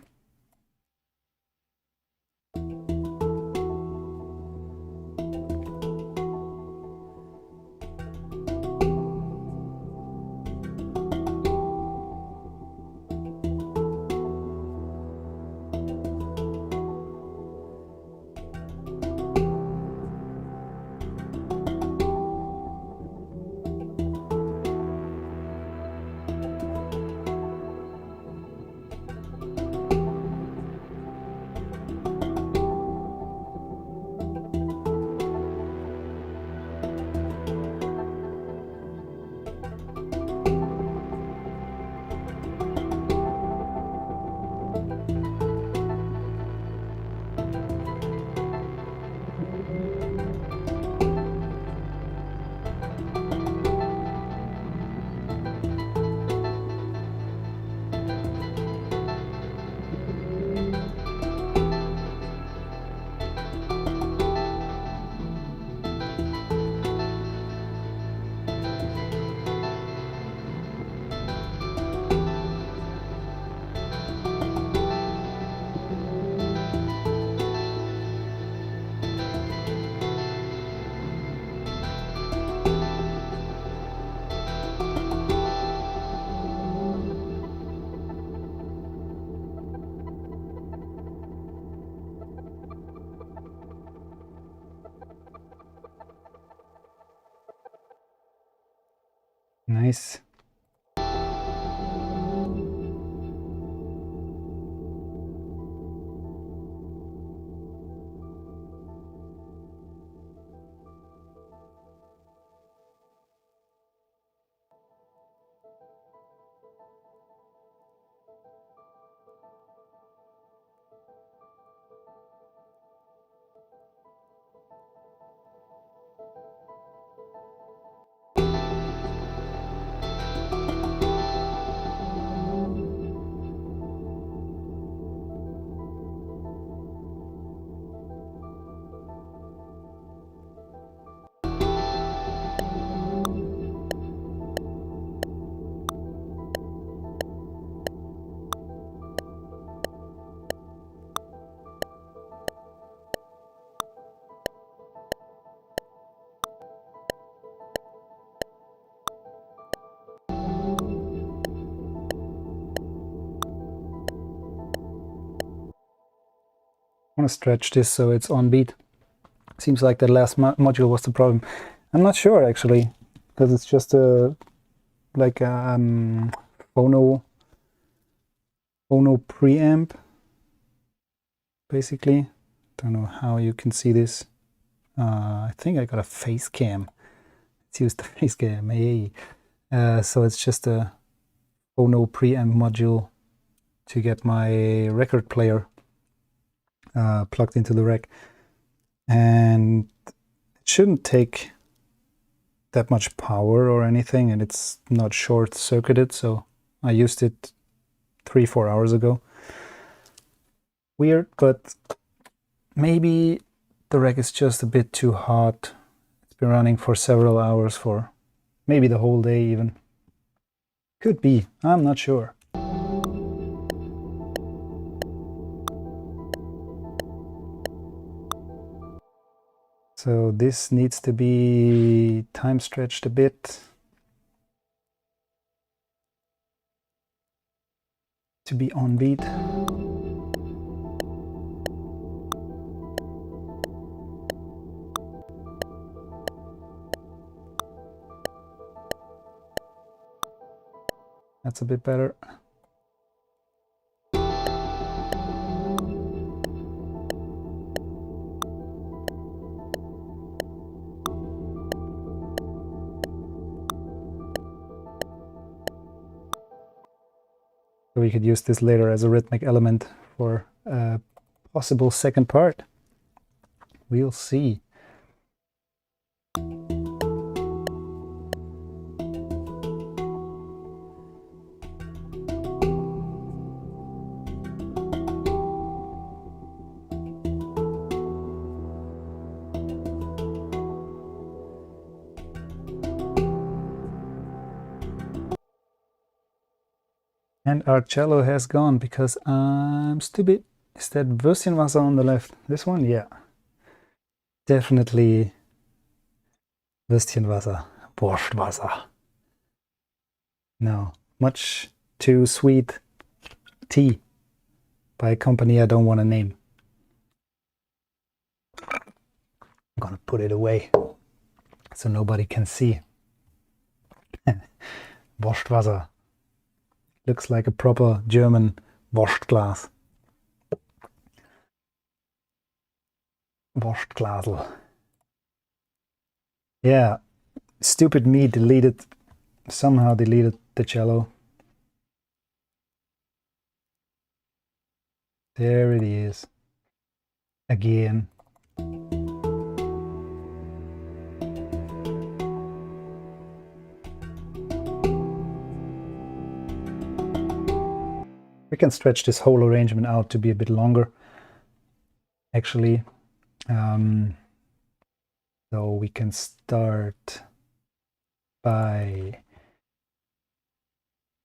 Nice. I want to stretch this so it's on beat. Seems like the last module was the problem. I'm not sure actually, because it's just a like a phono preamp basically. Don't know how you can see this. I think I got a face cam. Let's use the face cam. Hey. So it's just a phono preamp module to get my record player plugged into the rack, and it shouldn't take that much power or anything, and it's not short-circuited, so I used it 3-4 hours ago. Weird, but maybe the rack is just a bit too hot. It's been running for several hours, for maybe the whole day even. Could be, I'm not sure. So this needs to be time stretched a bit to be on beat. That's a bit better. So we could use this later as a rhythmic element for a possible second part. We'll see. And our cello has gone because I'm stupid. Is that Würstchenwasser on the left? This one? Yeah. Definitely Würstchenwasser. Wurstwasser. No. Much too sweet tea by a company I don't want to name. I'm gonna put it away so nobody can see. Wurstwasser. Looks like a proper German Wurstglas. Wurstglasel. Yeah, stupid me somehow deleted the cello. There it is. Again. We can stretch this whole arrangement out to be a bit longer, actually. So we can start by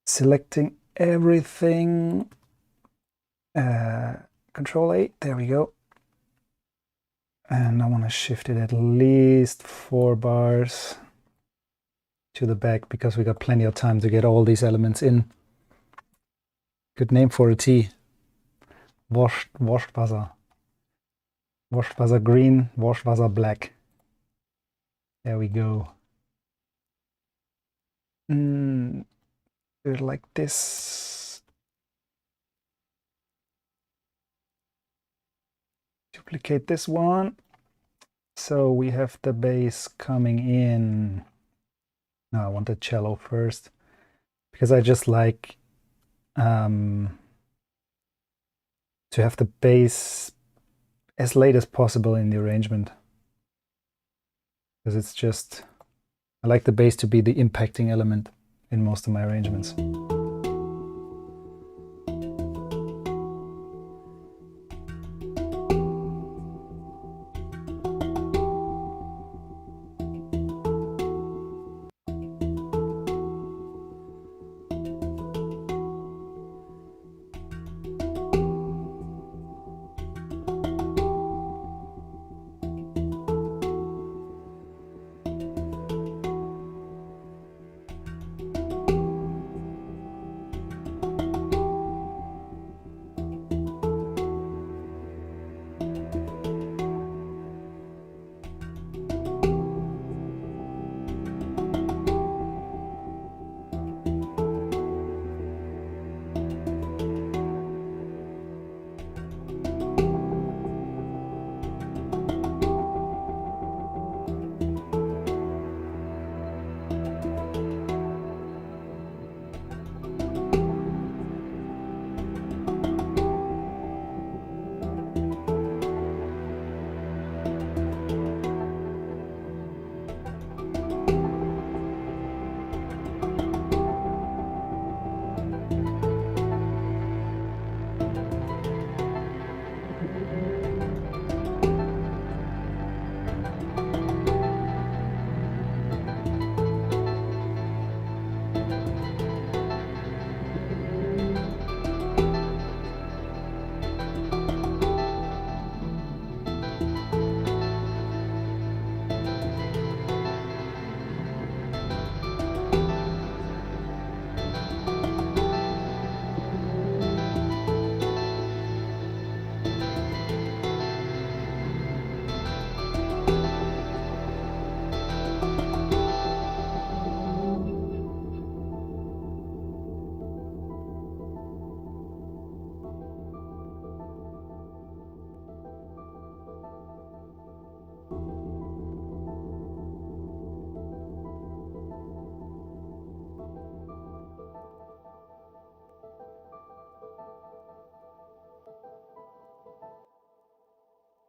selecting everything. Control A, there we go. And I want to shift it at least 4 bars to the back, because we got plenty of time to get all these elements in. Good name for a tea. Wurstwasser. Wurstwasser green, Wurstwasser black. There we go. Do it like this. Duplicate this one. So we have the bass coming in. No, I want the cello first because I just like to have the bass as late as possible in the arrangement, because it's just, I like the bass to be the impacting element in most of my arrangements.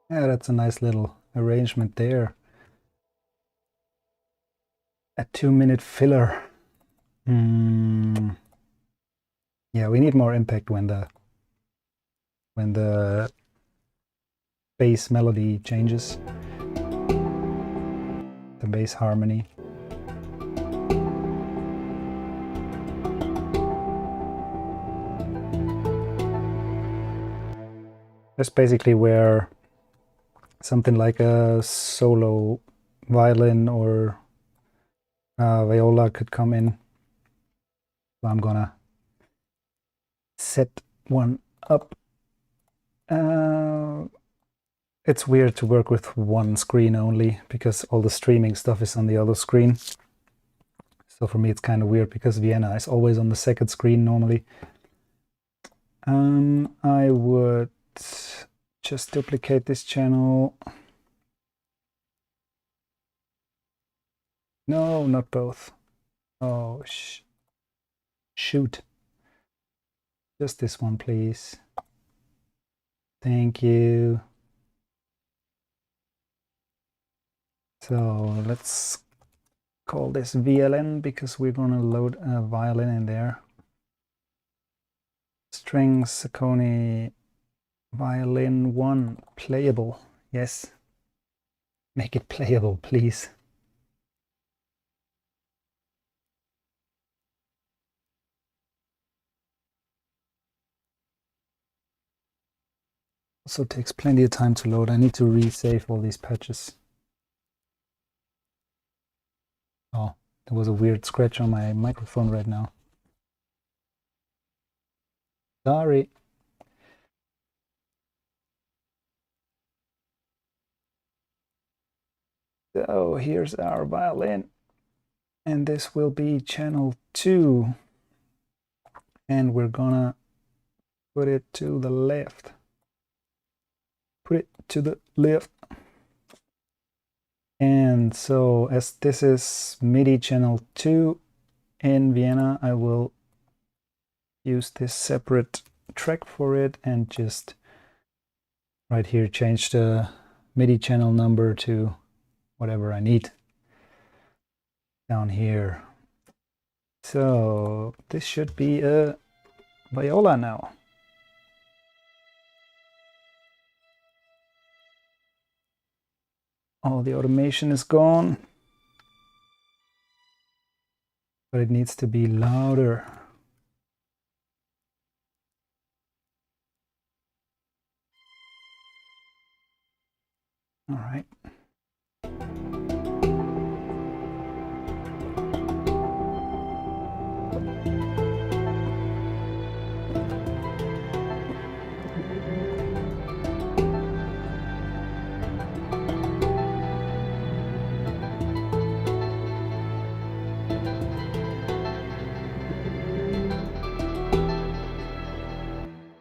Yeah, that's a nice little arrangement there. A 2-minute filler. Yeah, we need more impact when the bass melody changes, the bass harmony. That's basically where something like a solo violin or viola could come in. So I'm gonna set one up. It's weird to work with one screen only because all the streaming stuff is on the other screen. So for me it's kind of weird because Vienna is always on the second screen normally. I would just duplicate this channel. No, not both. Oh, shoot. Just this one, please. Thank you. So let's call this VLN because we're going to load a violin in there. Strings, Saucony, violin 1, playable. Yes. Make it playable, please. Also takes plenty of time to load. I need to resave all these patches. Oh, there was a weird scratch on my microphone right now. Sorry. So here's our violin. and this will be channel 2, and we're gonna put it to the left. Put it to the left. And so as this is MIDI channel 2 in Vienna, I will use this separate track for it and just right here change the MIDI channel number to whatever I need down here. So this should be a viola now. All the automation is gone, but it needs to be louder. All right.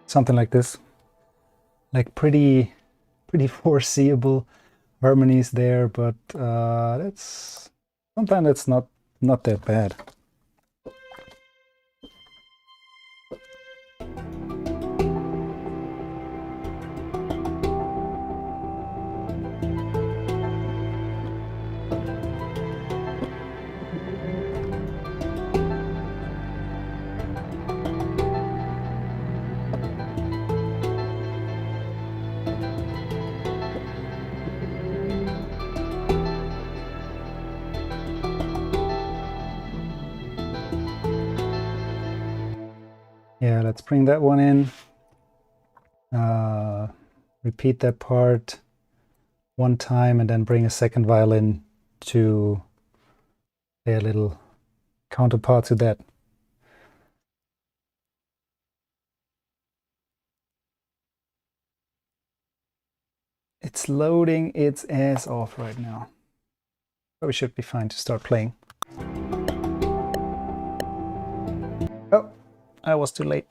Something like this, like pretty foreseeable harmonies there, but that's sometimes it's not that bad. Yeah, let's bring that one in. Repeat that part one time and then bring a second violin to play a little counterpart to that. It's loading its ass off right now. But we should be fine to start playing. Oh, I was too late.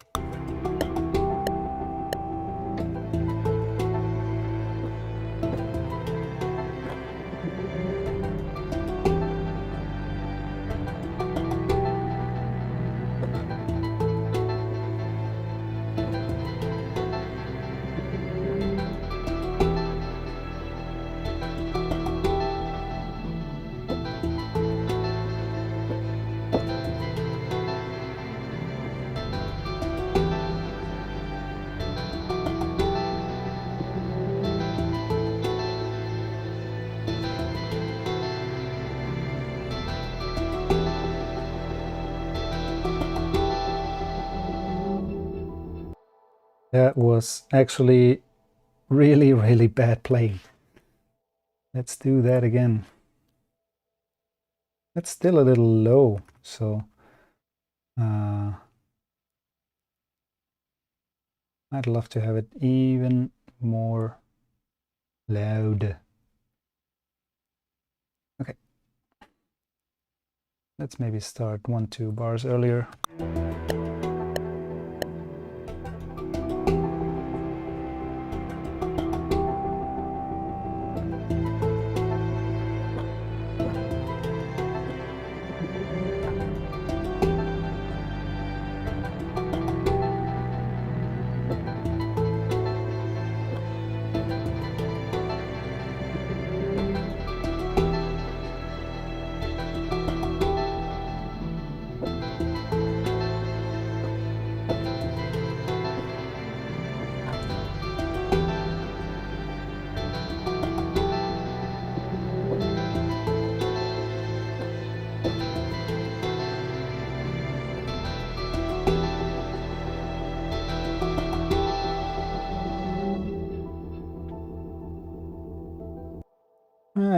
That was actually really bad playing. Let's do that again. That's still a little low, so I'd love to have it even more loud. Okay. Let's maybe start 1-2 bars earlier.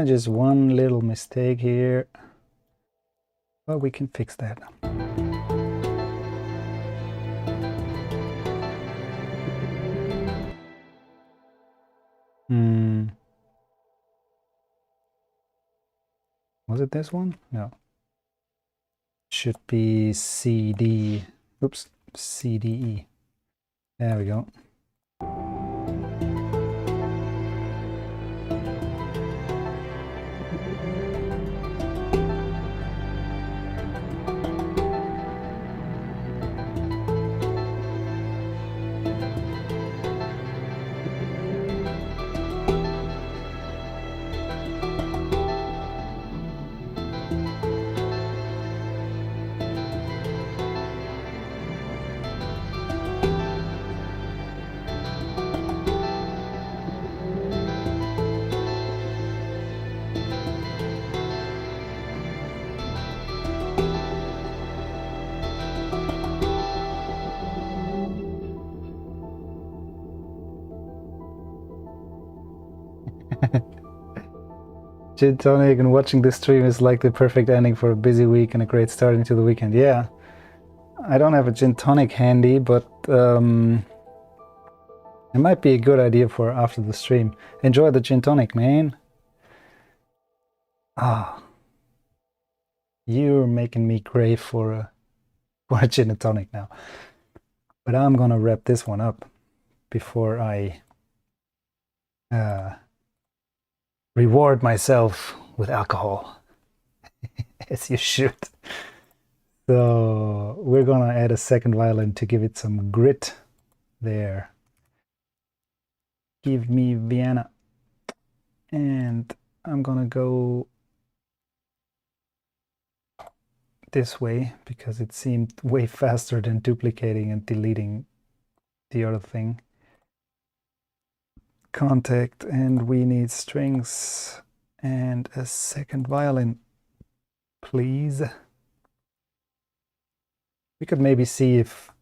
Just one little mistake here, but we can fix that. Was it this one? No. should be C, D, oops, C, D, E. There we go. Gin tonic and watching this stream is like the perfect ending for a busy week and a great start into the weekend. Yeah, I don't have a gin tonic handy, but it might be a good idea for after the stream. Enjoy the gin tonic, man. Ah, you're making me crave for a gin and tonic now. But I'm gonna wrap this one up before I reward myself with alcohol, as you should. So we're gonna add a second violin to give it some grit there. Give me Vienna. And I'm gonna go this way because it seemed way faster than duplicating and deleting the other thing. Contact, and we need strings and a second violin, please. We could maybe see if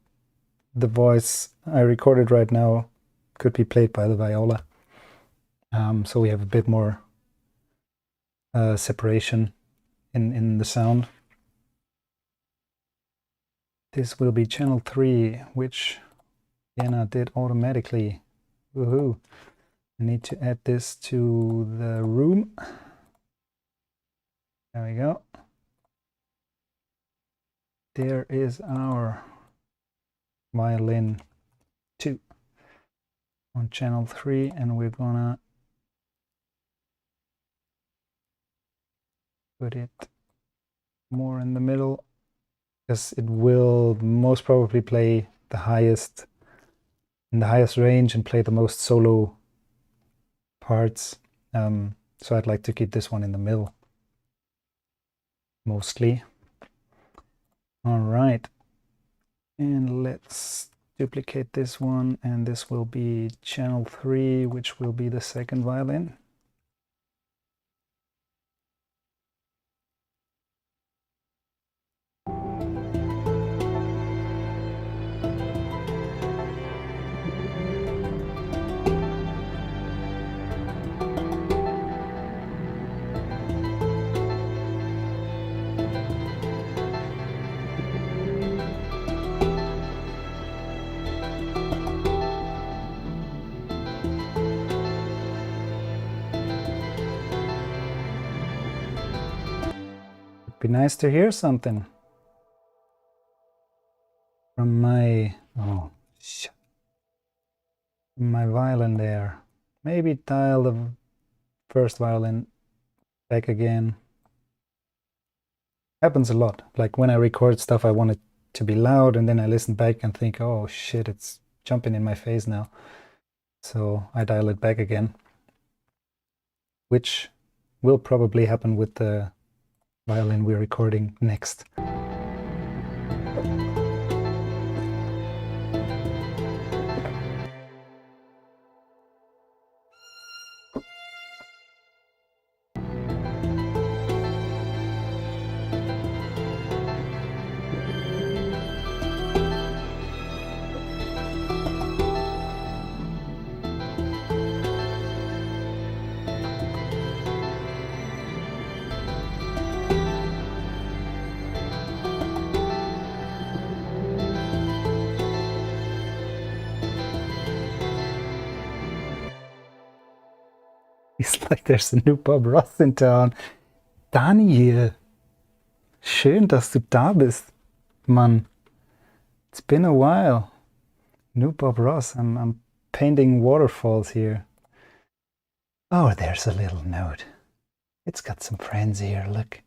the voice I recorded right now could be played by the viola. So we have a bit more separation in the sound. This will be channel 3, which Vienna did automatically. Woohoo! I need to add this to the room. There we go. There is our violin 2 on channel 3, and we're gonna put it more in the middle because it will most probably play the highest in the highest range and play the most solo parts. So I'd like to keep this one in the middle mostly. All right, and let's duplicate this one, and this will be channel 3, which will be the second violin. Be nice to hear something from my my violin there. Maybe dial the first violin back again. Happens a lot. Like when I record stuff, I want it to be loud, and then I listen back and think, oh shit, it's jumping in my face now. So I dial it back again, which will probably happen with the violin we're recording next. It's like there's a new Bob Ross in town. Daniel. Schön, dass du da bist, Mann. It's been a while. New Bob Ross. I'm painting waterfalls here. Oh, there's a little note. It's got some friends here, look.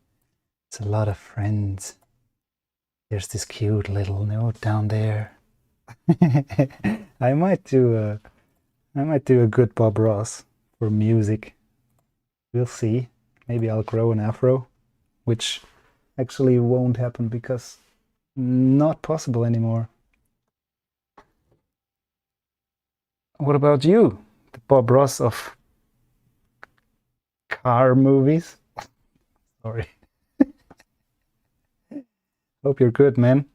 It's a lot of friends. There's this cute little note down there. I might do a good Bob Ross for music. We'll see. Maybe I'll grow an afro, which actually won't happen because not possible anymore. What about you? The Bob Ross of car movies? Sorry. Hope you're good, man.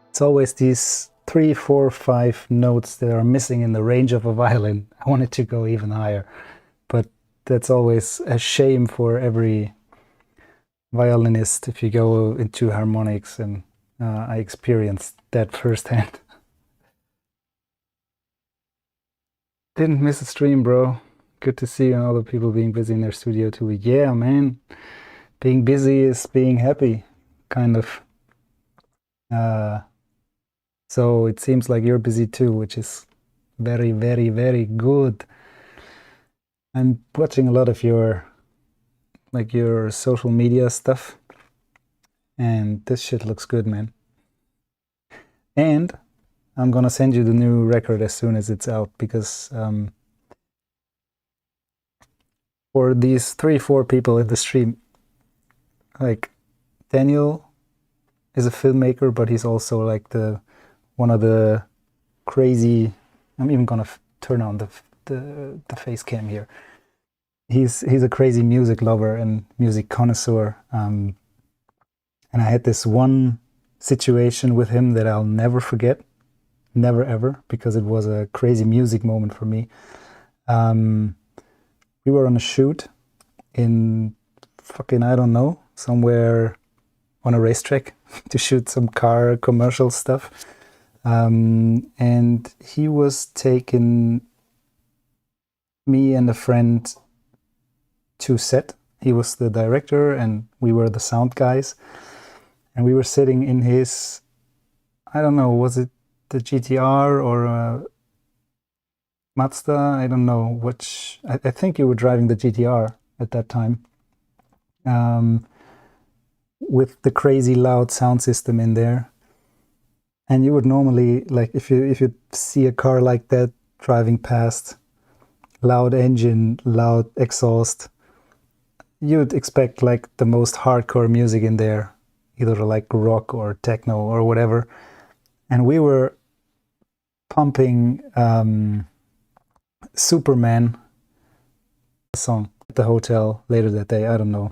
It's always these 3, 4, 5 notes that are missing in the range of a violin. I want it to go even higher, but that's always a shame for every violinist if you go into harmonics, and I experienced that firsthand. Didn't miss a stream, bro. Good to see you and all the people being busy in their studio too. Yeah, man. Being busy is being happy, kind of. So it seems like you're busy too, which is very, very, very good. I'm watching a lot of your social media stuff, and this shit looks good, man. And I'm gonna send you the new record as soon as it's out, because for these 3, 4 people in the stream, like Daniel is a filmmaker, but he's also like one of the crazy. I'm even gonna turn on the face cam here. He's a crazy music lover and music connoisseur. And I had this one situation with him that I'll never forget, never ever, because it was a crazy music moment for me. We were on a shoot in fucking, I don't know, somewhere on a racetrack to shoot some car commercial stuff. And he was taking me and a friend to set. He was the director and we were the sound guys. And we were sitting in his, I don't know, was it the GTR or a Mazda? I don't know which. I think you were driving the GTR at that time. With the crazy loud sound system in there. And you would normally, like, if you see a car like that driving past, loud engine, loud exhaust, you'd expect like the most hardcore music in there, either like rock or techno or whatever. And we were pumping Superman song at the hotel later that day. I don't know.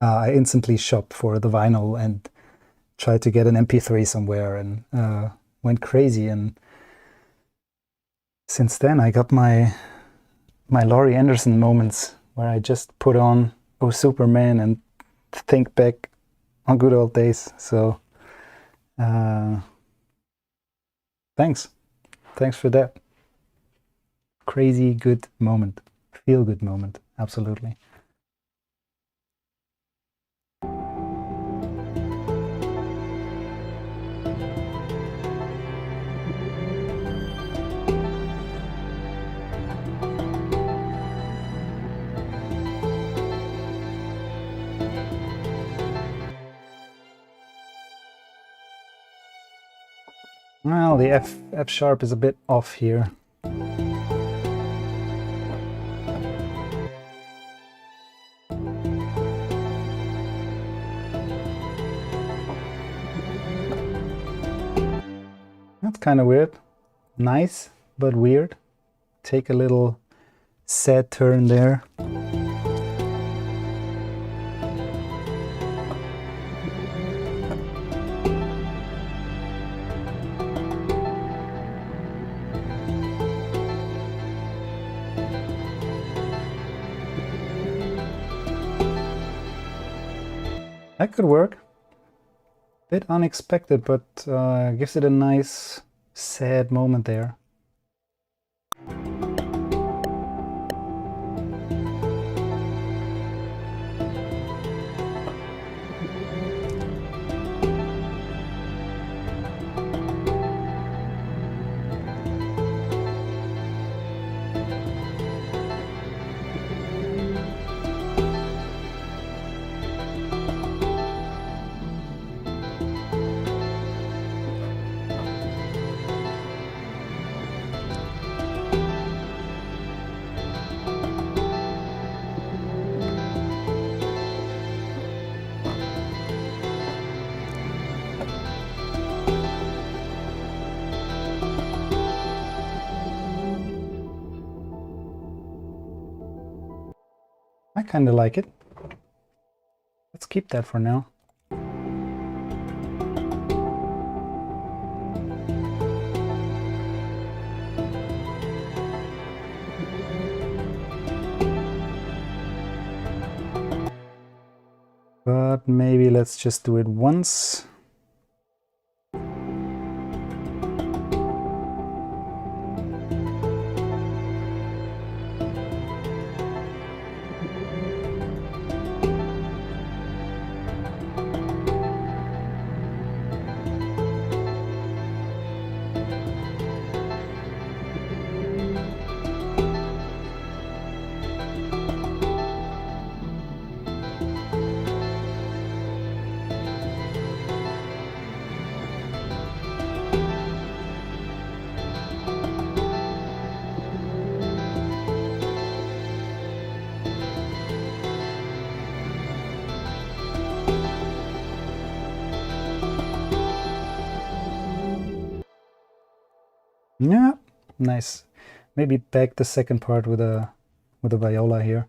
I instantly shopped for the vinyl and tried to get an MP3 somewhere, and went crazy. And since then I got my Laurie Anderson moments where I just put on Oh Superman and think back on good old days. So Thanks for that. Crazy good moment, feel good moment, absolutely. Well, the F sharp is a bit off here. That's kind of weird. Nice, but weird. Take a little sad turn there. That could work. Bit unexpected, but gives it a nice sad moment there. I kind of like it. Let's keep that for now. But maybe let's just do it once. Yeah, nice. Maybe back the second part with a viola here.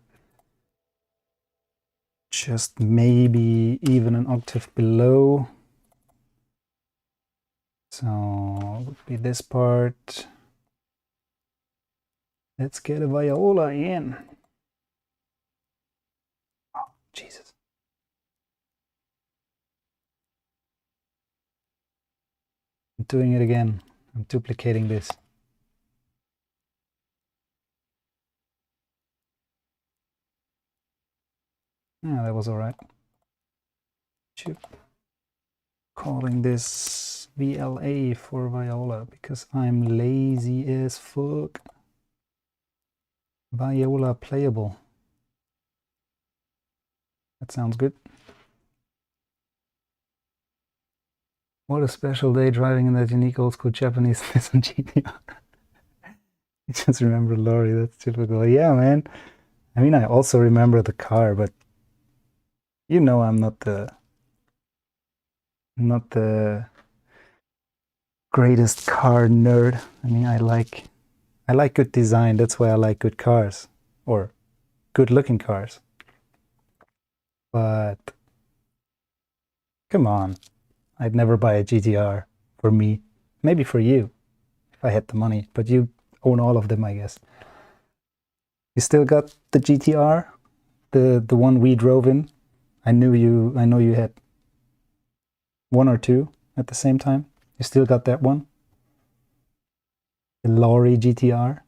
Just maybe even an octave below. So would be this part. Let's get a viola in. Oh, Jesus. I'm doing it again. I'm duplicating this. Yeah, that was all right. Calling this VLA for viola because I'm lazy as fuck. Viola playable. That sounds good. What a special day driving in that unique old school Japanese Nissan GTR. I just remember Lori, that's typical. Yeah, man. I mean, I also remember the car, but you know I'm not the greatest car nerd. I mean, I like good design. That's why I like good cars or good looking cars. But come on, I'd never buy a GTR for me. Maybe for you if I had the money, but you own all of them, I guess. You still got the GTR, the one we drove in. I know you had one or two at the same time. You still got that one? The Lorry GTR.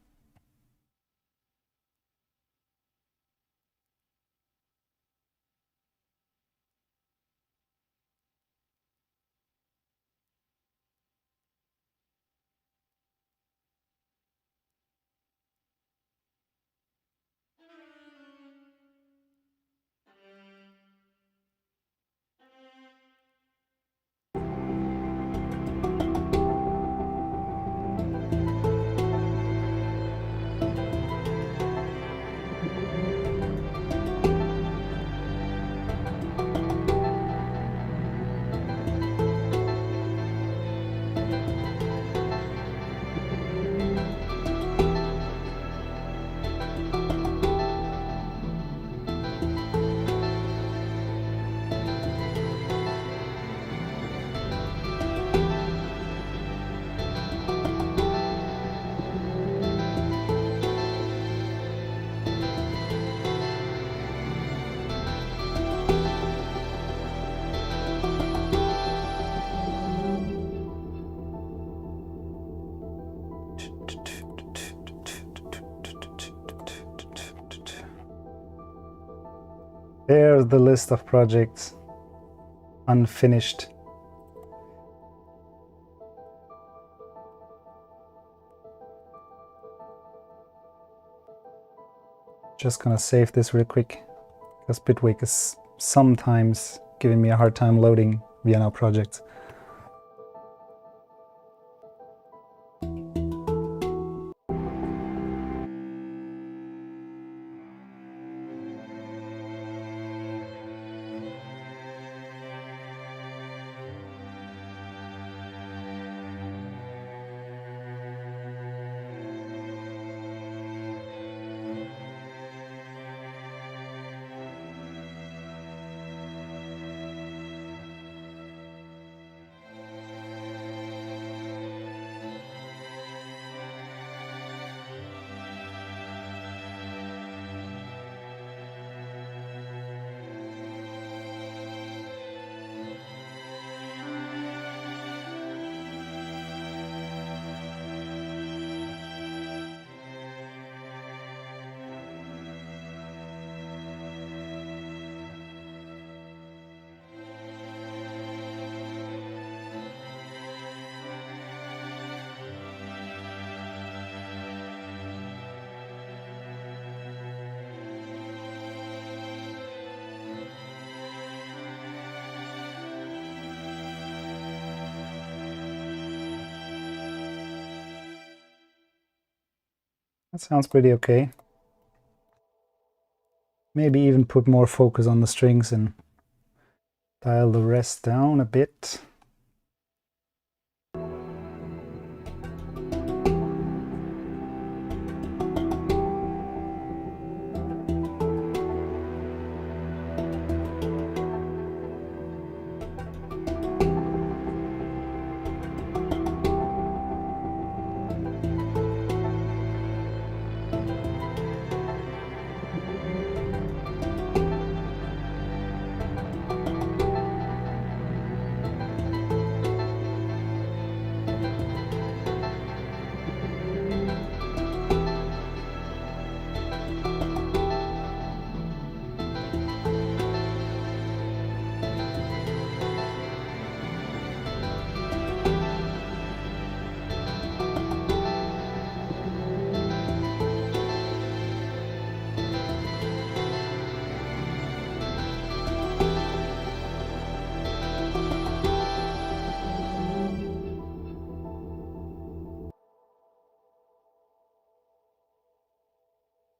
There's the list of projects unfinished. Just gonna save this real quick because bitwig is sometimes giving me a hard time loading Vienna projects. That sounds pretty okay. Maybe even put more focus on the strings and dial the rest down a bit.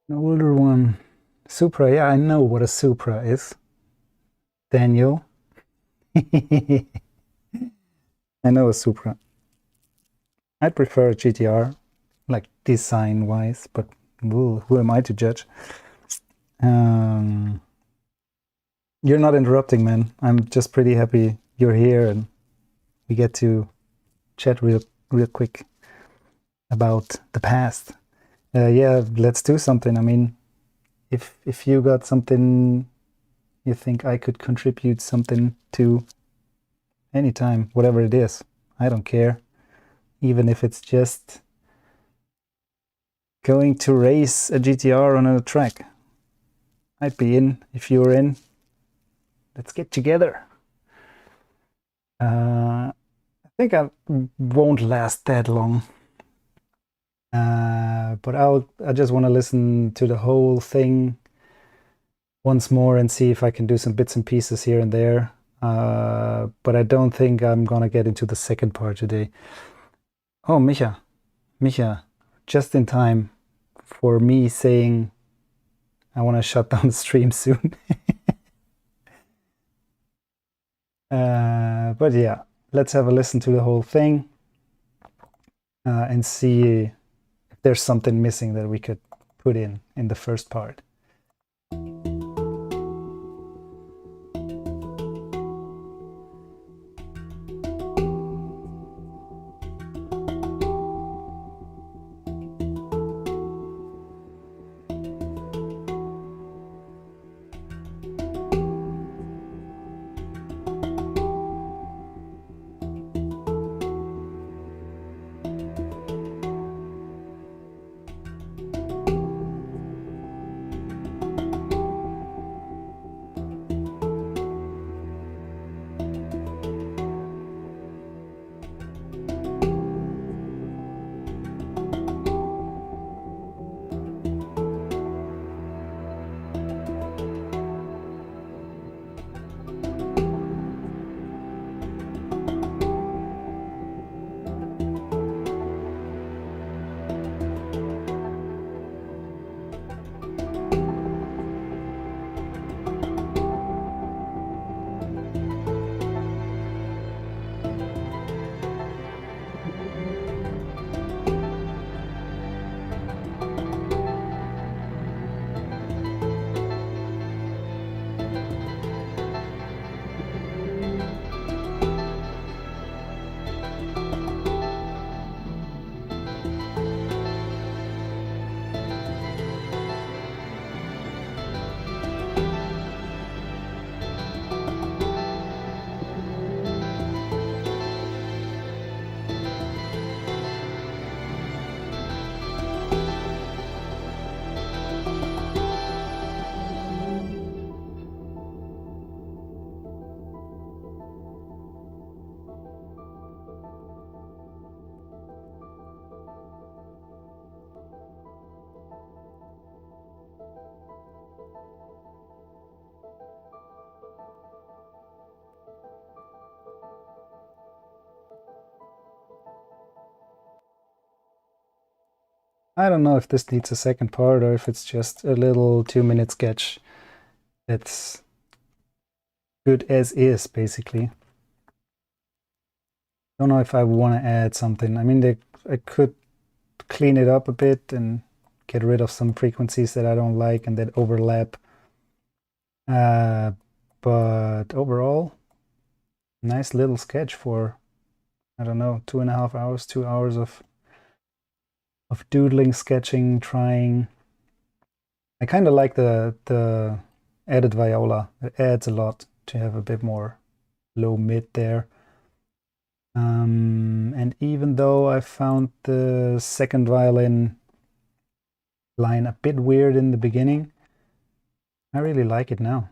An older one. Supra, yeah, I know what a Supra is. Daniel. I know a Supra. I'd prefer a GTR, like design-wise, but who am I to judge? You're not interrupting, man. I'm just pretty happy you're here and we get to chat real quick about the past. Yeah, let's do something. I mean, if you got something you think I could contribute something to, anytime, whatever it is, I don't care. Even if it's just going to race a GTR on a track. I'd be in if you're in. Let's get together. I think I won't last that long. But I just want to listen to the whole thing once more and see if I can do some bits and pieces here and there. But I don't think I'm gonna get into the second part today. Oh, Micha, just in time for me saying I want to shut down the stream soon. But yeah, let's have a listen to the whole thing and see if there's something missing that we could put in the first part. I don't know if this needs a second part or if it's just a little 2-minute sketch that's good as is, basically. Don't know if I want to add something. I mean, I could clean it up a bit and get rid of some frequencies that I don't like and that overlap. But overall, nice little sketch for, I don't know, 2.5 hours, 2 hours of doodling, sketching, trying. I kind of like the added viola. It adds a lot to have a bit more low mid there. And even though I found the second violin line a bit weird in the beginning, I really like it now.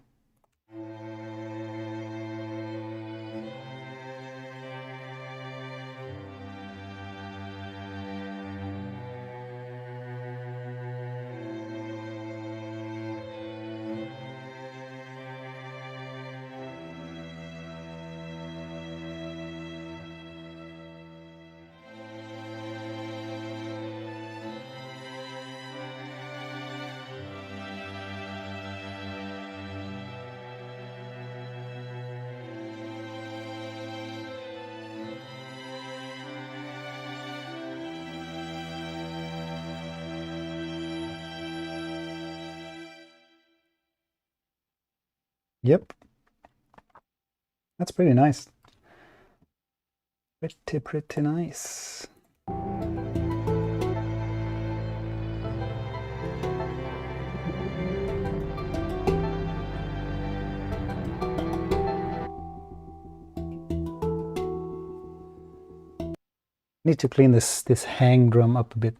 Yep, that's pretty nice. Pretty nice. Need to clean this hang drum up a bit.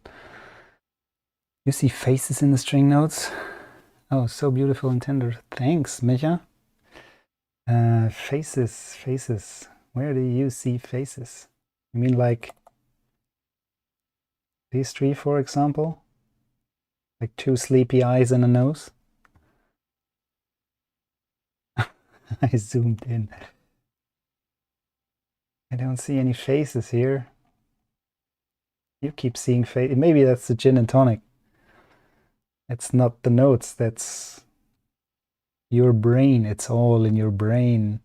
You see faces in the string notes? Oh, so beautiful and tender. Thanks, Micha. Faces. Where do you see faces? You mean like these three, for example? Like two sleepy eyes and a nose? I zoomed in. I don't see any faces here. You keep seeing face. Maybe that's the gin and tonic. It's not the notes, that's your brain. It's all in your brain.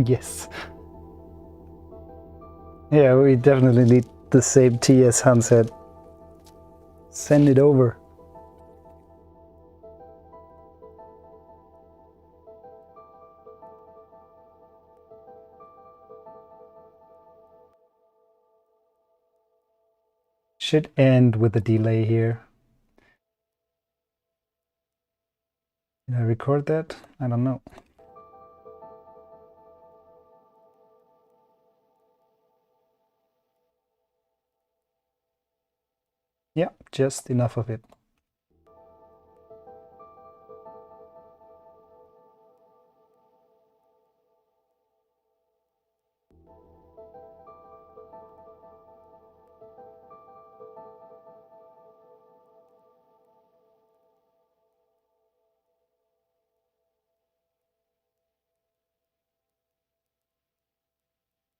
Yes. Yeah, we definitely need the same tea as Hans said. Send it over. Should end with a delay here. Did I record that? I don't know. Yeah, just enough of it.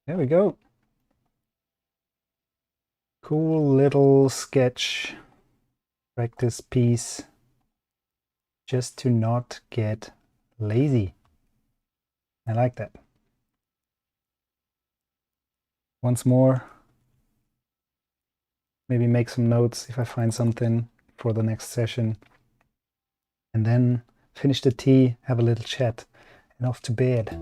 There we go. Cool little sketch practice piece just to not get lazy. I like that. Once more, maybe make some notes if I find something for the next session. And then finish the tea, have a little chat, and off to bed.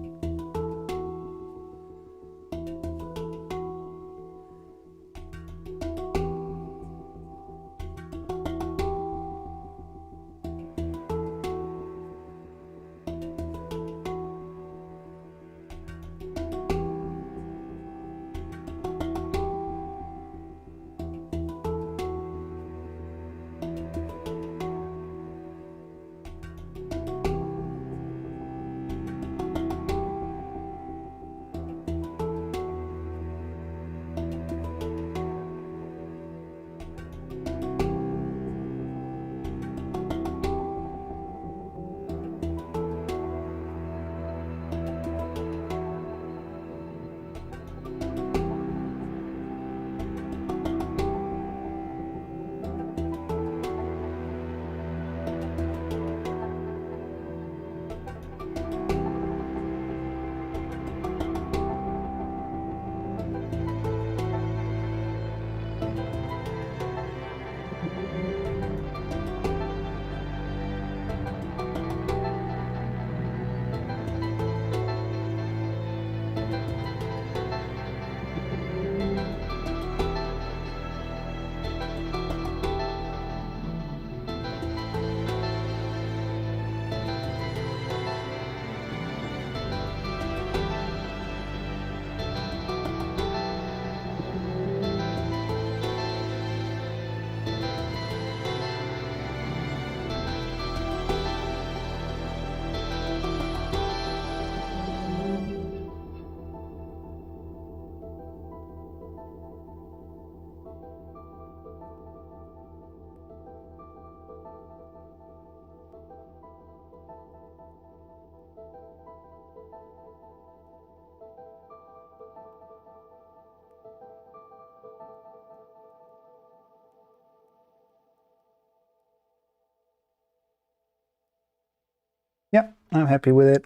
I'm happy with it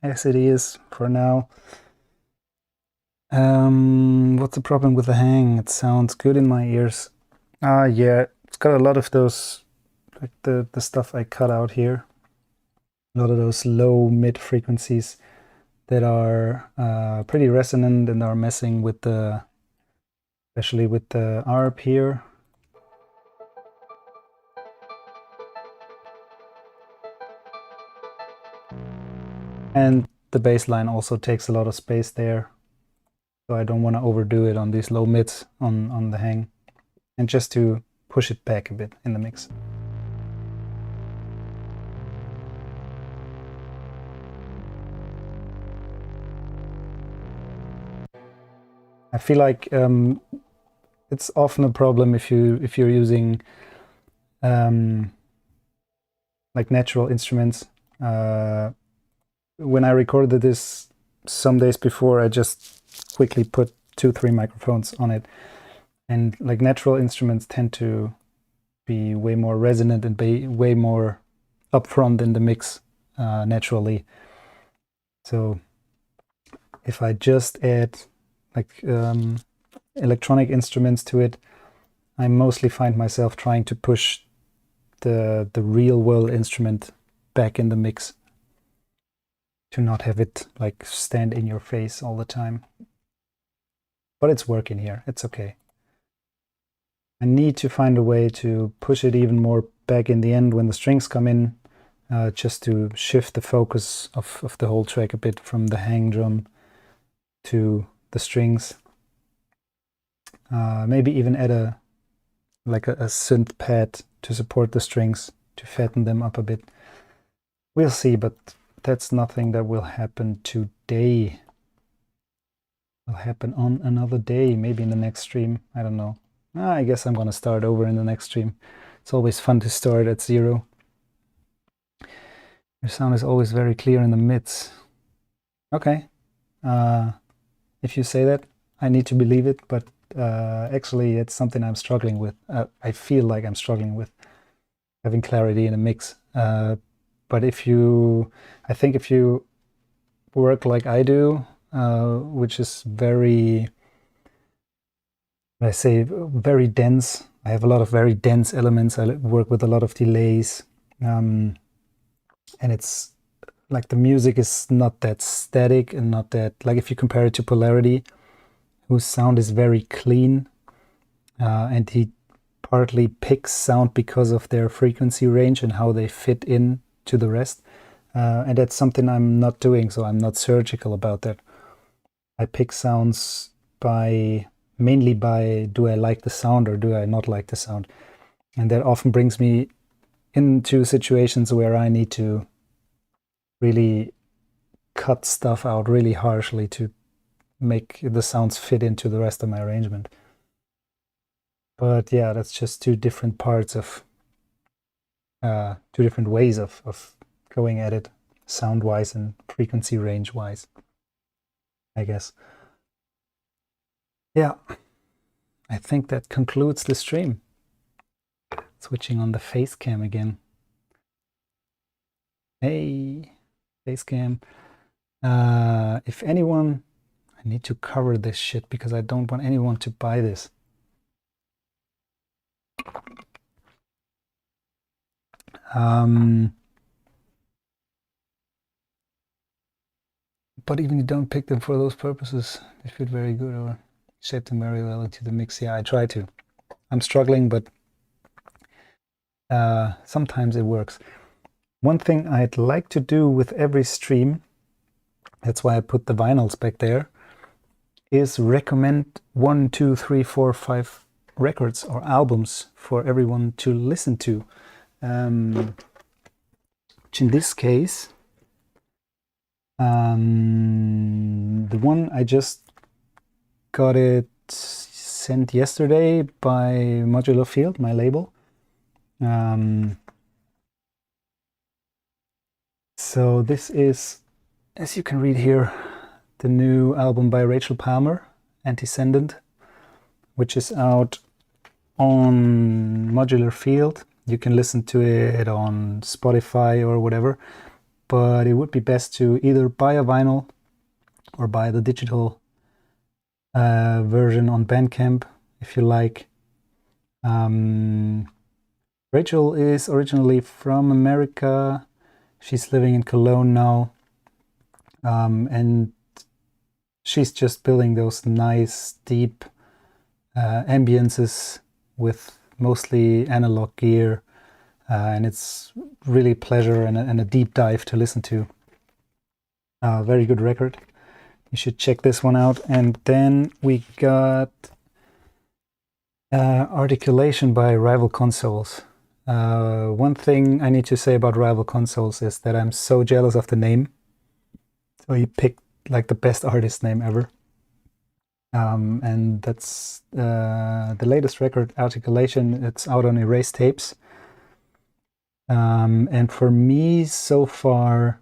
as it is for now. What's the problem with the hang? It sounds good in my ears. Yeah, it's got a lot of those, like the stuff I cut out here. A lot of those low mid frequencies that are pretty resonant and are messing with the, especially with the ARP here. And the bass line also takes a lot of space there. So I don't want to overdo it on these low mids on the hang. And just to push it back a bit in the mix. I feel like it's often a problem if you're using like natural instruments. When I recorded this some days before, I just quickly put 2-3 microphones on it, and like natural instruments tend to be way more resonant and be way more upfront in the mix naturally. So if I just add like electronic instruments to it, I mostly find myself trying to push the real world instrument back in the mix to not have it like stand in your face all the time. But it's working here, it's okay. I need to find a way to push it even more back in the end when the strings come in, just to shift the focus of the whole track a bit from the hang drum to the strings. Maybe even add a synth pad to support the strings, to fatten them up a bit. We'll see, but that's nothing that will happen today. Will happen on another day, maybe in the next stream. I don't know. I guess I'm gonna start over in the next stream. It's always fun to start at 0. Your sound is always very clear in the mids. Okay. If you say that, I need to believe it, but actually it's something I'm struggling with. I feel like I'm struggling with having clarity in a mix. But I think if you work like I do, which is very, I say, very dense. I have a lot of very dense elements. I work with a lot of delays. And it's like the music is not that static and not that, like if you compare it to Polarity, whose sound is very clean, and he partly picks sound because of their frequency range and how they fit in to the rest. And that's something I'm not doing, so I'm not surgical about that. I pick sounds mainly by do I like the sound or do I not like the sound? And that often brings me into situations where I need to really cut stuff out really harshly to make the sounds fit into the rest of my arrangement. But yeah, that's just two different parts of two different ways of going at it, sound-wise and frequency range-wise, I guess. Yeah, I think that concludes the stream. Switching on the face cam again. Hey, face cam. If anyone, I need to cover this shit because I don't want anyone to buy this. But even you don't pick them for those purposes, they fit very good or shape them very well into the mix. Yeah, I try to. I'm struggling, but sometimes it works. One thing I'd like to do with every stream, that's why I put the vinyls back there, is recommend 1, 2, 3, 4, 5 records or albums for everyone to listen to. Which in this case, the one I just got it sent yesterday by Modular Field, my label. So this is, as you can read here, the new album by Rachel Palmer, Antiscendant, which is out on Modular Field. You can listen to it on Spotify or whatever. but it would be best to either buy a vinyl or buy the digital version on Bandcamp if you like. Rachel is originally from America. She's living in Cologne now, and she's just building those nice deep ambiences with mostly analog gear, and it's really a pleasure and a deep dive to listen to. Very good record. You should check this one out. And then we got Articulation by Rival Consoles. One thing I need to say about Rival Consoles is that I'm so jealous of the name. So he picked like the best artist name ever. And that's the latest record, Articulation. It's out on Erased Tapes. And for me, so far,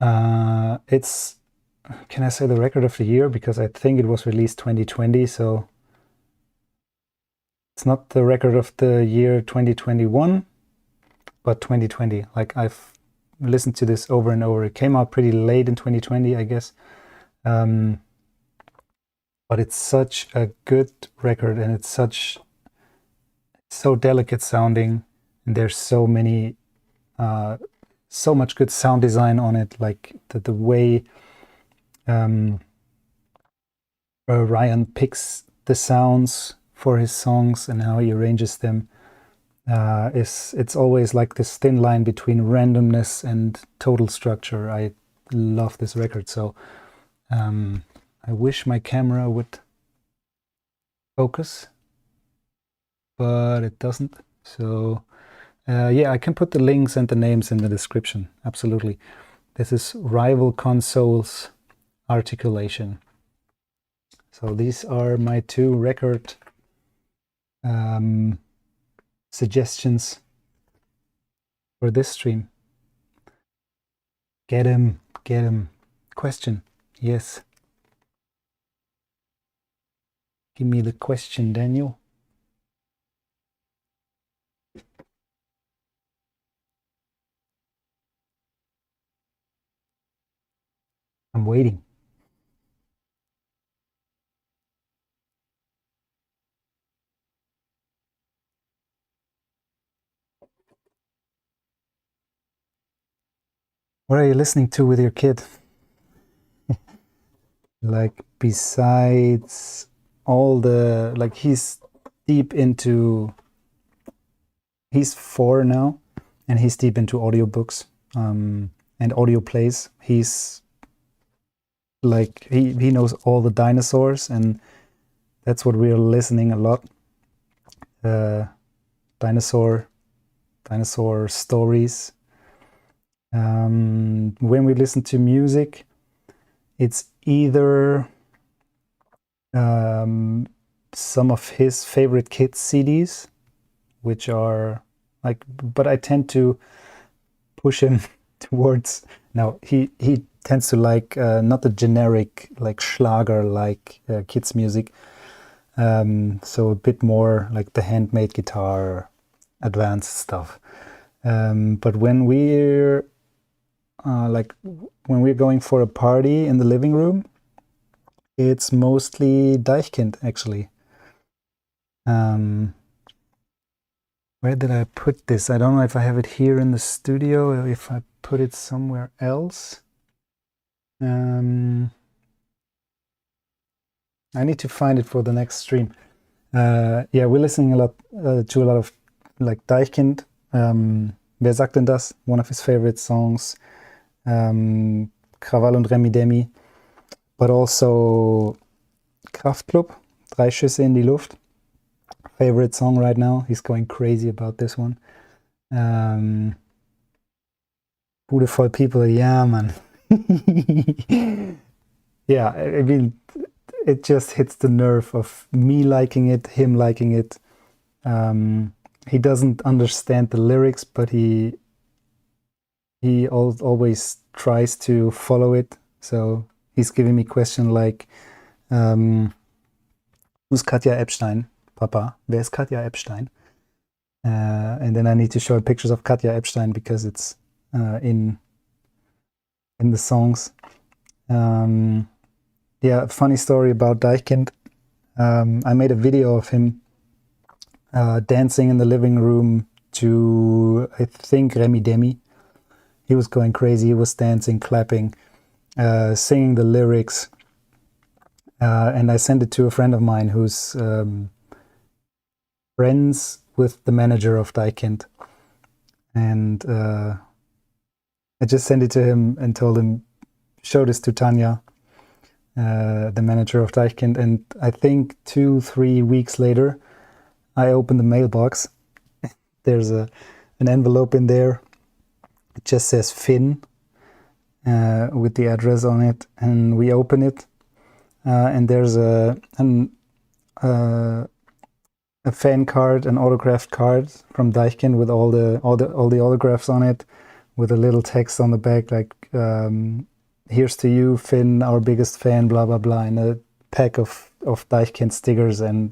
it's, can I say the record of the year? Because I think it was released 2020, so it's not the record of the year 2021, but 2020. Like, I've listened to this over and over. It came out pretty late in 2020, I guess. But it's such a good record, and it's so delicate sounding, and there's so many, so much good sound design on it. Like the way Ryan picks the sounds for his songs and how he arranges them, it's always like this thin line between randomness and total structure. I love this record. So I wish my camera would focus, but it doesn't. So yeah, I can put the links and the names in the description. Absolutely. This is Rival Consoles Articulation. So these are my two record suggestions for this stream. Get him. Question. Yes. Give me the question, Daniel. I'm waiting. What are you listening to with your kid? Like, besides all the, like, he's deep into, he's 4 now, and he's deep into audiobooks and audio plays. He's like, he knows all the dinosaurs, and that's what we're listening a lot. Dinosaur stories. When we listen to music, it's either some of his favorite kids CDs, which are like, but I tend to push him towards, now he tends to like not the generic like Schlager like kids music, so a bit more like the handmade guitar, advanced stuff. But when we're going for a party in the living room, it's mostly Deichkind, actually. Where did I put this? I don't know if I have it here in the studio or if I put it somewhere else. I need to find it for the next stream. Yeah, we're listening a lot to a lot of like Deichkind. Wer sagt denn das? One of his favorite songs. Krawall und Remi Demi. But also Kraftklub, 3 Schüsse in die Luft. Favorite song right now. He's going crazy about this one. Bude voll people, yeah, man. Yeah, I mean, it just hits the nerve of me liking it, him liking it. He doesn't understand the lyrics, but he always tries to follow it. So he's giving me questions like, who's Katja Epstein? Papa, wer ist Katja Epstein? And then I need to show pictures of Katja Epstein because it's in the songs. Yeah, funny story about Deichkind. I made a video of him dancing in the living room to, I think, Remi Demi. He was going crazy. He was dancing, clapping, singing the lyrics. And I sent it to a friend of mine who's friends with the manager of Deichkind. And I just sent it to him and told him, show this to Tanya, the manager of Deichkind. And I think 2-3 weeks later, I opened the mailbox. There's an envelope in there. It just says Finn with the address on it. And we open it. And there's a fan card, an autographed card from Deichkind with all the autographs on it, with a little text on the back like here's to you, Finn, our biggest fan, blah blah blah, and a pack of Deichkind stickers and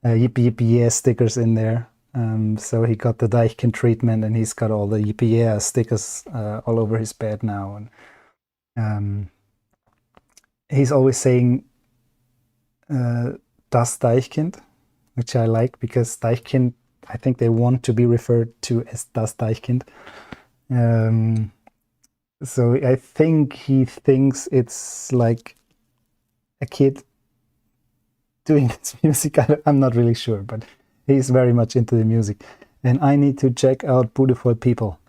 yippee yippee yeah stickers in there. So he got the Deichkind treatment, and he's got all the yippee yeah stickers all over his bed now. And he's always saying das Deichkind, which I like, because Deichkind, I think they want to be referred to as das Deichkind. So I think he thinks it's like a kid doing this music. I'm not really sure, but he's very much into the music. And I need to check out Beautiful People.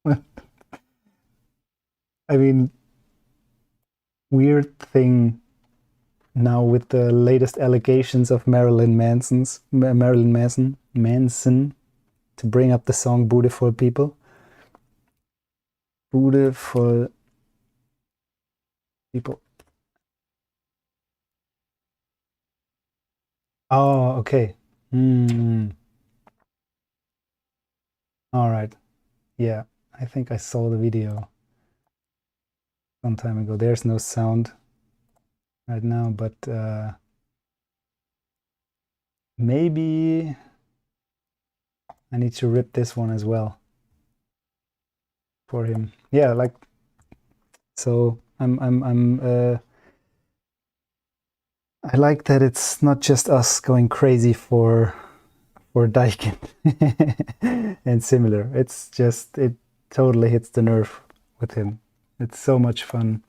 I mean, weird thing now with the latest allegations of Marilyn Manson to bring up the song Beautiful People. Beautiful People. Oh, okay. All right. Yeah, I think I saw the video some time ago. There's no sound right now, but maybe I need to rip this one as well for him. Yeah, like, so I like that it's not just us going crazy for Deichkind and similar. It's just, it totally hits the nerve with him. It's so much fun.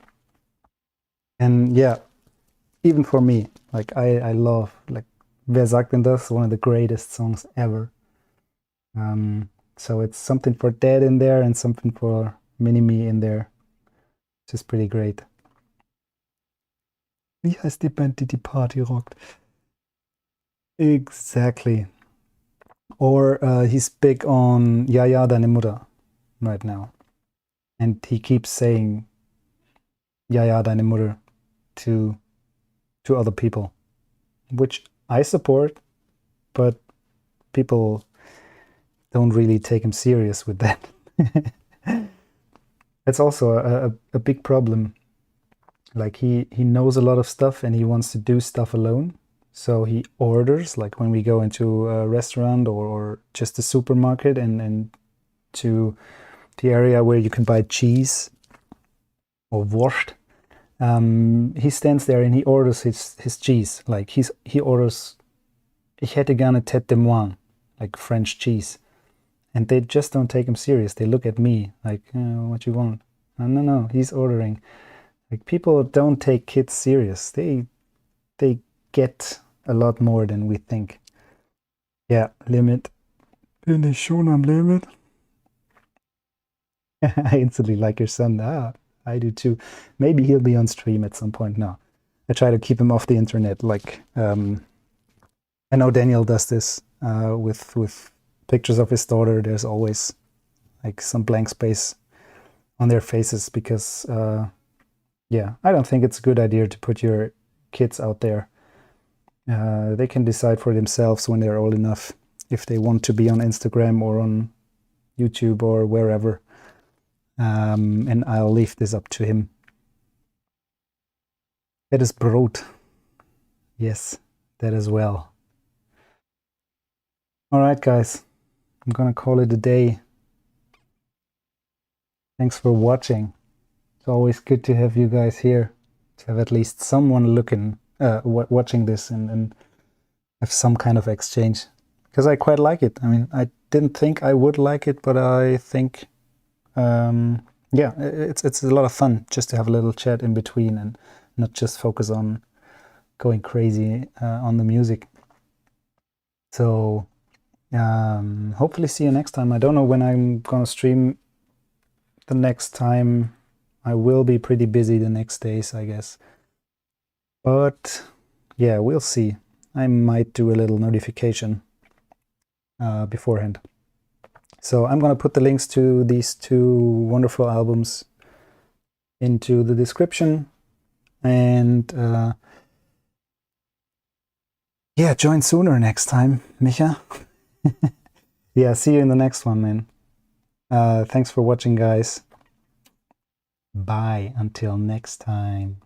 And yeah, even for me, like I love, like, Wer sagt denn das? One of the greatest songs ever. So it's something for Dad in there and something for Mini-Me in there. Which is pretty great. Wie heißt die Band, die Party rockt? Exactly. Or he's big on Ja, ja, deine Mutter right now. And he keeps saying Ja, ja, deine Mutter to other people, which I support, but people don't really take him serious with that. It's also a big problem. Like he knows a lot of stuff and he wants to do stuff alone. So he orders, like when we go into a restaurant or just a supermarket and to the area where you can buy cheese or Wurst, he stands there and he orders his cheese. Like he orders, ich hätte gerne tête de moine, like French cheese. And they just don't take him serious. They look at me like, what you want? No, he's ordering. Like, people don't take kids serious. They get a lot more than we think. Yeah, limit. Bin ich schon am Limit? I instantly like your son. I do too. Maybe he'll be on stream at some point now. I try to keep him off the internet. Like, I know Daniel does this with pictures of his daughter. There's always like some blank space on their faces because, yeah, I don't think it's a good idea to put your kids out there. They can decide for themselves when they're old enough if they want to be on Instagram or on YouTube or wherever. And I'll leave this up to him. That is Brot. Yes, that as well. All right, guys. I'm gonna call it a day. Thanks for watching. It's always good to have you guys here, to have at least someone looking, watching this and have some kind of exchange, because I quite like it. I mean, I didn't think I would like it, but I think, yeah, it's a lot of fun just to have a little chat in between and not just focus on going crazy on the music. So hopefully see you next time. I don't know when I'm gonna stream the next time. I will be pretty busy the next days, I guess. But yeah, we'll see. I might do a little notification beforehand. So I'm going to put the links to these two wonderful albums into the description. And yeah, join sooner next time, Micha. Yeah, see you in the next one, man. Thanks for watching, guys. Bye until next time.